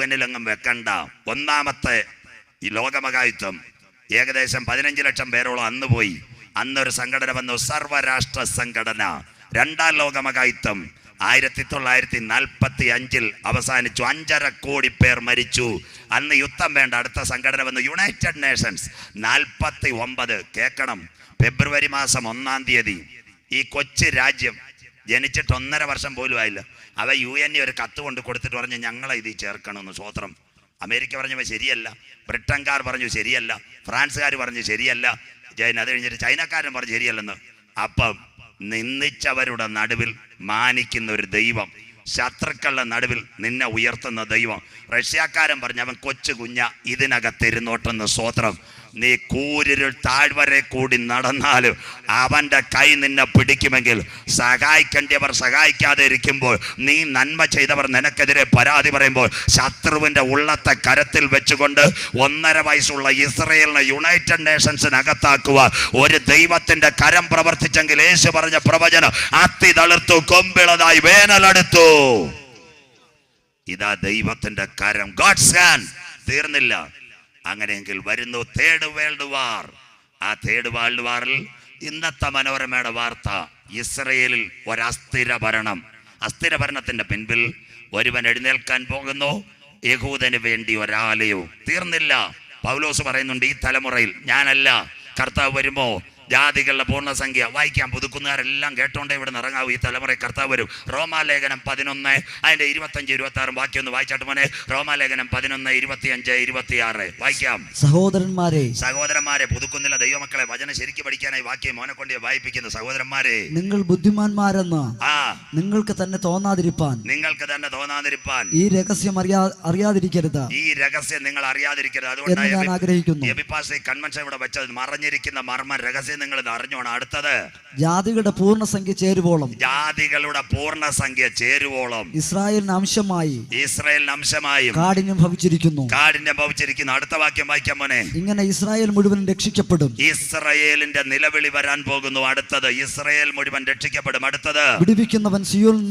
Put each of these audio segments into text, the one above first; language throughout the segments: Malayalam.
എന്നിലങ്ങും വെക്കണ്ട. ഒന്നാമത്തെ ഈ ലോകമഹായുദ്ധം ഏകദേശം 15 ലക്ഷം പേരോളം അന്ന് പോയി. അന്നൊരു സംഘടന വന്നു, സർവരാഷ്ട്ര സംഘടന. രണ്ടാം ലോകമഹായുദ്ധം 1945 അവസാനിച്ചു. 5.5 കോടി പേർ മരിച്ചു. അന്ന് യുദ്ധം വേണ്ട, അടുത്ത സംഘടന വന്നു, യുണൈറ്റഡ് നേഷൻസ്. 49 കേൾക്കണം, ഫെബ്രുവരി മാസം 1-ാം തീയതി ഈ കൊച്ചു രാജ്യം ജനിച്ചിട്ട് 1.5 വർഷം പോലും ആയില്ല. അവ UN ഒരു കത്ത് കൊണ്ട് കൊടുത്തിട്ട് പറഞ്ഞു ഞങ്ങളെ ഇതിൽ ചേർക്കണമെന്ന്. സ്വോത്രം. അമേരിക്ക പറഞ്ഞവ ശരിയല്ല, ബ്രിട്ടൻകാർ പറഞ്ഞു ശരിയല്ല, ഫ്രാൻസുകാർ പറഞ്ഞു ശരിയല്ല, അത് കഴിഞ്ഞിട്ട് ചൈനക്കാരൻ പറഞ്ഞു ശരിയല്ലെന്ന്. അപ്പം നിന്ദിച്ചവരുടെ നടുവിൽ മാനിക്കുന്ന ഒരു ദൈവം, ശത്രുക്കളുടെ നടുവിൽ നിന്നെ ഉയർത്തുന്ന ദൈവം. റഷ്യക്കാരൻ പറഞ്ഞു അവൻ കൊച്ചു കുഞ്ഞ, ഇതിനകത്തിരുന്നോട്ടെന്ന്. സ്വോത്രം. നീ കൂരിരുൾ താഴ്വരെ കൂടി നടന്നാലും അവൻ്റെ കൈ നിന്നെ പിടിക്കുമെങ്കിൽ, സഹായിക്കേണ്ടവർ സഹായിക്കാതെ ഇരിക്കുമ്പോൾ, നീ നന്മ ചെയ്തവർ നിനക്കെതിരെ പരാതി പറയുമ്പോൾ, ശത്രുവിൻ്റെ ഉള്ളത്തെ കരത്തിൽ വെച്ചുകൊണ്ട് 1.5 വയസ്സുള്ള ഇസ്രയേലിനെ യുണൈറ്റഡ് നേഷൻസിനകത്താക്കുക ഒരു ദൈവത്തിന്റെ കരം പ്രവർത്തിച്ചെങ്കിൽ, യേശു പറഞ്ഞ പ്രവചനം അത്തി തളിർത്തു, കൊമ്പിളതായി വേനലെടുത്തു. ഇതാ ദൈവത്തിന്റെ കരം, ഗോഡ്സ് ഹാൻഡ്. തീർന്നില്ല. അങ്ങനെയെങ്കിൽ വരുന്നു തേർഡ് വേൾഡ് വാർ. ആ തേർഡ് വേൾഡ് വാറിൽ ഇന്നത്തെ മനോരമയുടെ വാർത്ത, ഇസ്രയേലിൽ ഒരസ്ഥിര ഭരണം. അസ്ഥിര ഭരണത്തിന്റെ പിൻപിൽ ഒരുവൻ എഴുന്നേൽക്കാൻ പോകുന്നു, യഹൂദന് വേണ്ടി ഒരാലയവും. തീർന്നില്ല. പൗലോസ് പറയുന്നുണ്ട്, ഈ തലമുറയിൽ ഞാനല്ല, കർത്താവ് വരുമ്പോ ജാതികളുടെ പൂർണ്ണസംഖ്യ വായിക്കാം. പുതുക്കുന്നുകാരെല്ലാം കേട്ടോണ്ടേ ഇവിടെ നിറങ്ങാവൂ. ഈ തലമുറയിൽ കർത്താവ് വരും. റോമാലേഖനം 11 അതിന്റെ 25, 26 ബാക്കി ഒന്ന് വായിച്ചാട്ട് മോനെ. റോമാലേഖനം 11, 25, 26 വായിക്കാം. സഹോദരന്മാരെ പുതുക്കുന്നില്ല ദൈവമക്കളെ, വചനം ശരിക്കും പഠിക്കാനായി വാക്യം മോനെ കൊണ്ട് വായിപ്പിക്കുന്നു. സഹോദരന്മാരെ, നിങ്ങൾ ബുദ്ധിമാന്മാരെന്ന് നിങ്ങൾക്ക് തന്നെ തോന്നാതിരിപ്പാൻ ഈ രഹസ്യം അറിയാതിരിക്കരുത്. ഈ രഹസ്യം നിങ്ങൾ അറിയാതിരിക്കരുത്. അതുകൊണ്ട് ഞാൻ ആഗ്രഹിക്കുന്നു എബിപ്പാസ് കൺവെൻഷൻ ഇവിടെ വെച്ചത് മറഞ്ഞിരിക്കുന്ന മർമ്മ രഹസ്യം നിങ്ങൾ അറിഞ്ഞോണം. അടുത്തത്, ജാതികളുടെ പൂർണ്ണസംഖ്യ ചേരുവോളം, ജാതികളുടെ പൂർണ്ണസംഖ്യ ചേരുവോളം ഇസ്രായേലിന് അംശമായും കാഠിന്യം ഭവിച്ചിരിക്കുന്നു. അടുത്ത വാക്യം വായിക്കാൻ മോനെ. ഇങ്ങനെ ഇസ്രായേൽ മുഴുവൻ രക്ഷിക്കപ്പെടും. ഇസ്രായേലിന്റെ നിലവിളി വരാൻ പോകുന്നു. അടുത്തത്, ഇസ്രായേൽ മുഴുവൻ രക്ഷിക്കപ്പെടും. അടുത്തത്, വിടുവിക്കുന്നവൻ സിയോനിൽ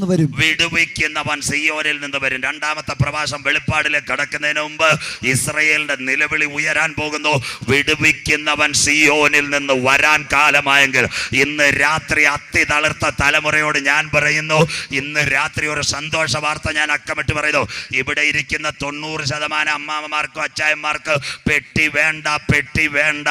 നിന്ന് വരും. രണ്ടാമത്തെ പ്രവാസം വെളിപ്പാടിലേക്ക് കടക്കുന്നതിന് മുമ്പ് ഇസ്രായേലിന്റെ നിലവിളി ഉയരാൻ പോകുന്നു. വിടുവിക്കുന്നവൻ സിയോനിൽ നിന്ന് വരാൻ കാലമായെങ്കിൽ, ഇന്ന് രാത്രി അത്തി തളിർത്ത തലമുറയോട് ഞാൻ പറയുന്നു, ഇന്ന് രാത്രി ഒരു സന്തോഷ വാർത്ത ഞാൻ അക്കമിട്ട് പറയുന്നു. ഇവിടെ ഇരിക്കുന്ന 90% അമ്മാമ്മമാർക്കും അച്ചായന്മാർക്ക് പെട്ടി വേണ്ട, പെട്ടി വേണ്ട.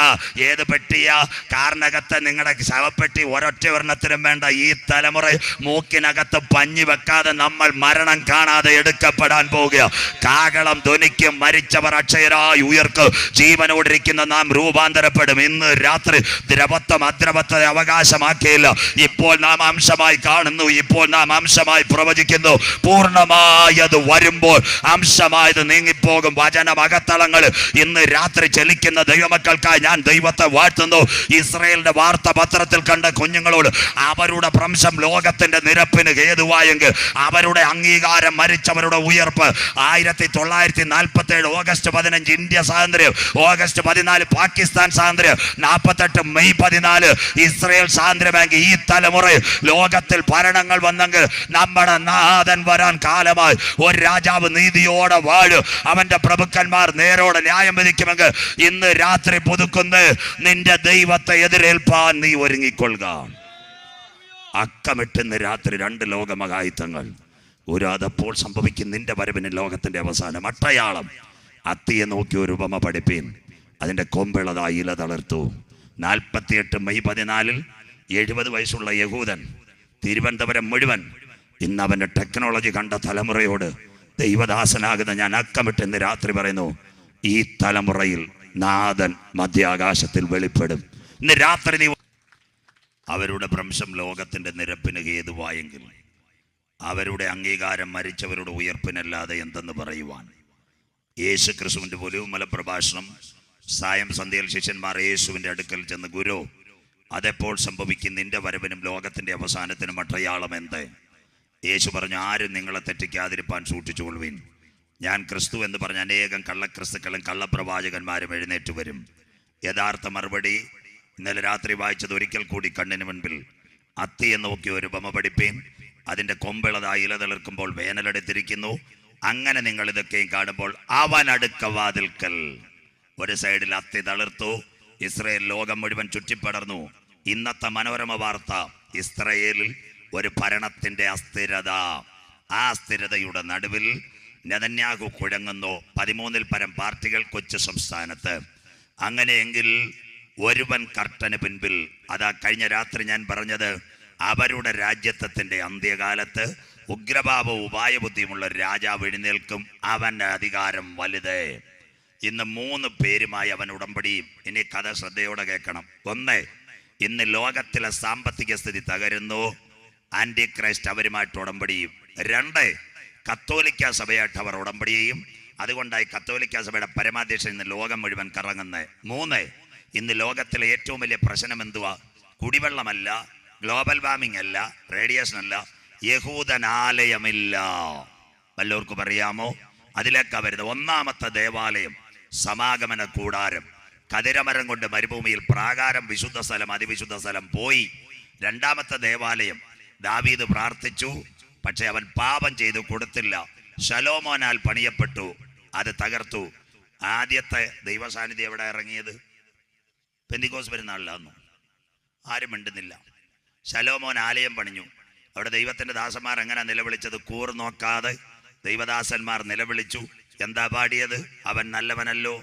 ഏത് പെട്ടിയാ? കാറിനകത്ത് നിങ്ങളുടെ ശവപ്പെട്ടി ഒരൊറ്റ ഒരെണ്ണത്തിനും വേണ്ട. ഈ തലമുറ മൂക്കിനകത്ത് പഞ്ഞി വെക്കാതെ നമ്മൾ മരണം കാണാതെ എടുക്കപ്പെടാൻ പോകുക. കാഹളം ധ്വനിക്കും, മരിച്ചവർ അക്ഷയരായി ഉയർക്കും, ജീവനോടിരിക്കുന്ന നാം രൂപാന്തരപ്പെടും. ഇന്ന് രാത്രി ദ്രവത്വം അദ്രവത്വത്തെ അവകാശമാക്കിയില്ല. ഇപ്പോൾ നാം അംശമായി കാണുന്നു, ഇപ്പോൾ നാം അംശമായി പ്രവചിക്കുന്നു. പൂർണ്ണമായി അത് വരുമ്പോൾ അംശമായത് നീങ്ങിപ്പോകും. വചനം അകത്തളങ്ങൾ ഇന്ന് രാത്രി ചലിക്കുന്ന ദൈവമക്കൾക്കായി ഞാൻ ദൈവത്തെ വാഴ്ത്തുന്നു. ഇസ്രായേലിന്റെ വാർത്ത പത്രത്തിൽ കണ്ട കുഞ്ഞുങ്ങളോട് അവരുടെ ഭ്രംശം ലോകത്തിന്റെ നിരപ്പിന് ഹേതുവായെങ്കിൽ, അവരുടെ അംഗീകാരം, മരിച്ചവരുടെ ഉയർപ്പ്, 1947 ഓഗസ്റ്റ് 15 ഇന്ത്യ സ്വാതന്ത്ര്യം, ഓഗസ്റ്റ് 14 പാകിസ്ഥാൻ സ്വാതന്ത്ര്യം, 48 മെയ് 14 ഇസ്രായേൽ സ്വാതന്ത്ര്യമെങ്കിൽ, ഈ തലമുറയിൽ ലോകത്തിൽ ഭരണങ്ങൾ വന്നെങ്കിൽ നമ്മുടെ നാഥൻ വരാൻ കാലമായി. ഒരു രാജാവ് നീതിയോടെ വാഴും, അവന്റെ പ്രഭുക്കന്മാർ നേരോടെ ന്യായം വിധിക്കുമെങ്കിൽ, ഇന്ന് രാത്രി പുതുക്കുന്ന നിന്റെ ദൈവത്തെ എതിരേൽപ്പാൻ നീ ഒരുങ്ങിക്കൊള്ളുക. അക്കമിട്ടുന്ന രാത്രി 2 ലോകമഹായുദ്ധങ്ങൾ. ഒരു അതപ്പോൾ സംഭവിക്കും നിന്റെ വരവിന് ലോകത്തിന്റെ അവസാനം. അട്ടയാളം, അത്തിയെ നോക്കി ഒരു ഉപമ പഠിപ്പീൻ. അതിന്റെ കൊമ്പിളതായി ഇല തളിർത്തു. 48 മെയ് 14 70 വയസ്സുള്ള യഹൂദൻ തിരുവനന്തപുരം മുഴുവൻ ഇന്ന് അവന്റെ ടെക്നോളജി കണ്ട തലമുറയോട് ദൈവദാസനാകുന്ന ഞാൻ അക്കമിട്ട് ഇന്ന് രാത്രി പറയുന്നു, ഈ തലമുറയിൽ നാഥൻ മധ്യാകാശത്തിൽ വെളിപ്പെടും. ഇന്ന് രാത്രി നീ അവരുടെ ഭ്രംശം ലോകത്തിന്റെ നിരപ്പിന് ഹേതുവായെങ്കിൽ, അവരുടെ അംഗീകാരം മരിച്ചവരുടെ ഉയർപ്പിനല്ലാതെ എന്തെന്ന് പറയുവാൻ. യേശു ക്രിസ്തുവിന്റെ ഒലിവുമല പ്രഭാഷണം സായം സന്ധ്യയിൽ ശിഷ്യന്മാർ യേശുവിന്റെ അടുക്കൽ ചെന്ന്, ഗുരു, അതെപ്പോൾ സംഭവിക്കും? നിന്റെ വരവിനും ലോകത്തിന്റെ അവസാനത്തിനും അടയാളം എന്ത്? യേശു പറഞ്ഞു, ആരും നിങ്ങളെ തെറ്റിക്കാതിരിപ്പാൻ സൂക്ഷിച്ചുകൊള്ളുവിൻ. ഞാൻ ക്രിസ്തു എന്ന് പറഞ്ഞ അനേകം കള്ളക്രിസ്തുക്കളും കള്ളപ്രവാചകന്മാരും എഴുന്നേറ്റ് വരും. യഥാർത്ഥ മറുപടി ഇന്നലെ രാത്രി വായിച്ചത് ഒരിക്കൽ കൂടി കണ്ണിന് മുൻപിൽ. അത്തിയെ നോക്കി ഒരു ഉപമ പഠിപ്പീൻ. അതിൻ്റെ കൊമ്പിളതായി ഇല തളിർക്കുമ്പോൾ വേനലെടുത്തിരിക്കുന്നു. അങ്ങനെ നിങ്ങൾ ഇതൊക്കെയും കാണുമ്പോൾ അവൻ അടുക്ക വാതിൽക്കൽ. ഒരു സൈഡിൽ അത്തി തളിർത്തു, ഇസ്രയേൽ ലോകം മുഴുവൻ ചുറ്റിപ്പടർന്നു. ഇന്നത്തെ മനോരമ വാർത്ത, ഇസ്രയേലിൽ ഒരു ഭരണത്തിന്റെ അസ്ഥിരത. ആ അസ്ഥിരതയുടെ നടുവിൽ നെതന്യാഹു കുഴങ്ങുന്നു. 13 പരം പാർട്ടികൾ കൊച്ചു സംസ്ഥാനത്ത്. അങ്ങനെയെങ്കിൽ ഒരുവൻ കർട്ടന് പിൻപിൽ. അതാ കഴിഞ്ഞ രാത്രി ഞാൻ പറഞ്ഞത്, അവരുടെ രാജ്യത്വത്തിന്റെ അന്ത്യകാലത്ത് ഉഗ്രഭാവവും ഉപായബുദ്ധിയുമുള്ള രാജാവ് എഴുന്നേൽക്കും. അവന്റെ അധികാരം വലുത്. ഇന്ന് 3 പേരുമായി അവൻ ഉടമ്പടിയും. ഇനി കഥ ശ്രദ്ധയോടെ കേൾക്കണം. 1, ഇന്ന് ലോകത്തിലെ സാമ്പത്തിക സ്ഥിതി തകരുന്നു. ആന്റി ക്രൈസ്റ്റ് അവരുമായിട്ട് ഉടമ്പടിയും. 2, കത്തോലിക്ക സഭയായിട്ട് അവർ ഉടമ്പടിയും. അതുകൊണ്ടായി കത്തോലിക്ക സഭയുടെ പരമാധ്യക്ഷൻ ഇന്ന് ലോകം മുഴുവൻ കറങ്ങുന്നത്. 3, ഇന്ന് ലോകത്തിലെ ഏറ്റവും വലിയ പ്രശ്നം എന്തുവാ? കുടിവെള്ളമല്ല, ഗ്ലോബൽ വാർമിംഗ് അല്ല, റേഡിയേഷൻ അല്ല, യഹൂദനാലയമില്ല. വല്ലവർക്കും അറിയാമോ? അതിലേക്കാ വരുന്നത്. 1-ാമത്തെ ദേവാലയം സമാഗമന കൂടാരം. കതിരമരം കൊണ്ട് മരുഭൂമിയിൽ പ്രാകാരം, വിശുദ്ധ സ്ഥലം, അതിവിശുദ്ധ സ്ഥലം പോയി. 2-ാമത്തെ ദേവാലയം ദാവീദ് പ്രാർത്ഥിച്ചു, പക്ഷെ അവൻ പാപം ചെയ്തു കൊടുത്തില്ല. ശലോമോനാൽ പണിയപ്പെട്ടു, അത് തകർത്തു. ആദ്യത്തെ ദൈവസാന്നിധ്യം എവിടെ ഇറങ്ങിയത്? പെന്തിക്കോസ് പെരുന്നാളിലാന്നു. ആരും മിണ്ടുന്നില്ല. ശലോമോൻ ആലയം പണിഞ്ഞു. അവിടെ ദൈവത്തിന്റെ ദാസന്മാർ എങ്ങനെ നിലവിളിച്ചത്? കൂർ നോക്കാതെ ദൈവദാസന്മാർ നിലവിളിച്ചു. എന്താ പാടിയത്? അവൻ നല്ലവനല്ലോ.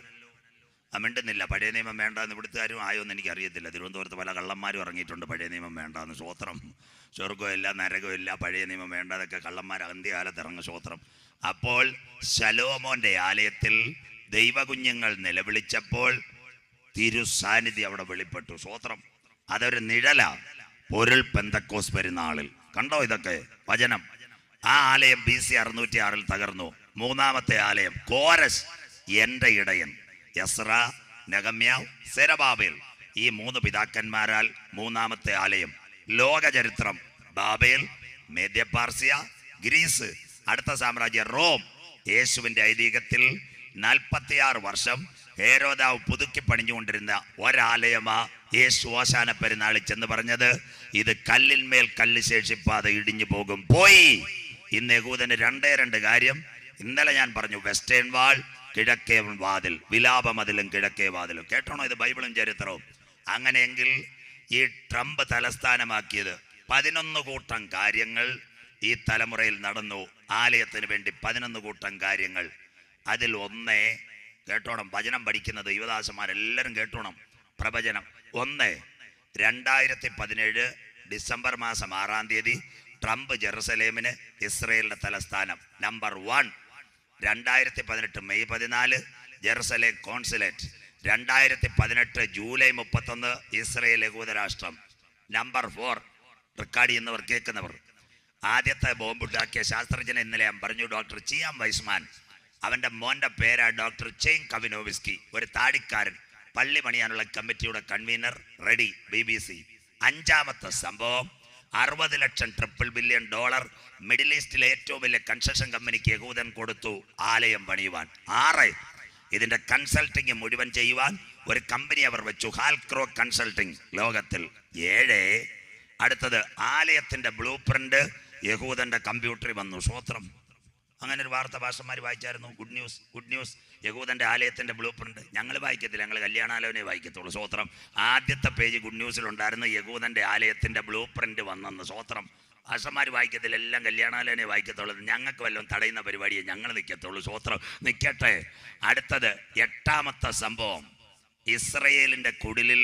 മിണ്ടുന്നില്ല. പഴയ നിയമം വേണ്ടെന്ന് ഇവിടുത്തുകാരും ആയോന്ന് എനിക്കറിയത്തില്ല. തിരുവനന്തപുരത്ത് പല കള്ളന്മാരും ഇറങ്ങിയിട്ടുണ്ട് പഴയ നിയമം വേണ്ടെന്ന്. സ്വോത്രം. സ്വർഗമില്ല, നരകമില്ല, പഴയ നിയമം വേണ്ട, അതൊക്കെ കള്ളന്മാർ അന്ത്യകാലത്ത് ഇറങ്ങും. സ്വോത്രം. അപ്പോൾ ശലോമോന്റെ ആലയത്തിൽ ദൈവകുഞ്ഞുങ്ങൾ നിലവിളിച്ചപ്പോൾ തിരുസാന്നിധ്യം അവിടെ വെളിപ്പെട്ടു. സ്വോത്രം. അതൊരു നിഴല. പൊരുൾ പെന്തക്കോസ് പെരുന്നാളിൽ കണ്ടോ ഇതൊക്കെ വചനം. ആ ആലയം BC 606 തകർന്നു. 3-ാമത്തെ ആലയം കോരസ്, എന്റെ ഇടയൻ, യസ്ര, നെഹമ്യാവ്, സെരബാബേൽ, ഈ 3 പിതാക്കന്മാരാൽ 3-ാമത്തെ ആലയം. ലോക ചരിത്രം: ബാബേൽ, മേദ്യപാർസ്യ, ഗ്രീസ്, അടുത്ത സാമ്രാജ്യം റോം. യേശുവിന്റെ ഐതിഹ്യത്തിൽ 46 വർഷം ഹേരോദാവ് പുതുക്കി പണിഞ്ഞുകൊണ്ടിരുന്ന ഒരാലയമാ യേശു ഓശാന പെരുന്നാളിൽ ചെന്ന് പറഞ്ഞത്, ഇത് കല്ലിന്മേൽ കല്ല് ശേഷിപ്പാതെ ഇടിഞ്ഞു പോകും. പോയി. ഇന്ന് യഹൂദന് 2 കാര്യം. ഇന്നലെ ഞാൻ പറഞ്ഞു, വെസ്റ്റേൺ വാൾ, കിഴക്കേ വാതിൽ, വിലാപമതിലും കിഴക്കേ വാതിലും. കേട്ടോണോ? ഇത് ബൈബിളും ചരിത്രവും. അങ്ങനെയെങ്കിൽ ഈ ട്രംപ് തലസ്ഥാനമാക്കിയത് 11 കൂട്ടം കാര്യങ്ങൾ ഈ തലമുറയിൽ നടന്നു. ആലയത്തിന് വേണ്ടി 11 കൂട്ടം കാര്യങ്ങൾ. അതിൽ 1, കേട്ടോണം, വചനം പഠിക്കുന്നത് യുവദാസന്മാരെല്ലാവരും കേട്ടോണം. പ്രവചനം 1, 2017 ഡിസംബർ മാസം 6-ാം തീയതി ട്രംപ് ജെറുസലേമിന്, ഇസ്രയേലിന്റെ തലസ്ഥാനം. Number 1. 2018 May 14 Jerusalem consulate. 2018 July 31 Israel യഹൂദരാഷ്ട്രം. നമ്പർ 4. റെക്കോർഡ് ചെയ്യുന്നവർ, കേൾക്കുന്നവർ, ആദ്യത്തെ ബോംബുണ്ടാക്കിയ ശാസ്ത്രജ്ഞൻ ഇന്നലെ ഞാൻ പറഞ്ഞു, ഡോക്ടർ ചിയാം വൈസ്മാൻ. അവന്റെ മോന്റെ പേരാ ഡോക്ടർ ചെയിൻ കവിനോവിസ്കി. ഒരു താടിക്കാരൻ. പള്ളി പണിയാനുള്ള കമ്മിറ്റിയുടെ കൺവീനർ. റെഡി. BBC. 5-ാമത്തെ സംഭവം, 60 ലക്ഷം $3 ബില്യൺ മിഡിൽ ഈസ്റ്റിലെ ഏറ്റവും വലിയ കൺസ്ട്രക്ഷൻ കമ്പനിക്ക് യഹൂദൻ കൊടുത്തു ആലയം പണിയുവാൻ. 6, ഇതിന്റെ കൺസൾട്ടിങ് മുഴുവൻ ചെയ്യുവാൻ ഒരു കമ്പനി അവർ വെച്ചു, ഹാൽക്രോ കൺസൾട്ടിങ്, ലോകത്തിൽ. 7, അടുത്തത് ആലയത്തിന്റെ ബ്ലൂ പ്രിന്റ് യഹൂദന്റെ കമ്പ്യൂട്ടറിൽ വന്നു. സ്വോത്രം. അങ്ങനെ ഒരു വാർത്ത ഭാഷന്മാർ വായിച്ചായിരുന്നു. Good news. യഹൂദന്റെ ആലയത്തിന്റെ ബ്ലൂ പ്രിന്റ്. ഞങ്ങൾ വായിക്കത്തില്ല, ഞങ്ങൾ കല്യാണാലോചനയെ വായിക്കത്തുള്ളൂ. സ്വോത്രം. ആദ്യത്തെ പേജ് ഗുഡ് ന്യൂസിലുണ്ടായിരുന്നു, യഹൂദന്റെ ആലയത്തിന്റെ ബ്ലൂ പ്രിന്റ് വന്നെന്ന്. സ്വോത്രം. ഭാഷന്മാർ വായിക്കത്തില്ല, എല്ലാം കല്യാണാലോചനയെ വായിക്കത്തുള്ളൂ. ഞങ്ങൾക്ക് വല്ലതും തടയുന്ന പരിപാടിയെ ഞങ്ങൾ നിൽക്കത്തുള്ളൂ. സ്വോത്രം. നിൽക്കട്ടെ. അടുത്തത് 8-ാമത്തെ സംഭവം, ഇസ്രയേലിന്റെ കുടിലിൽ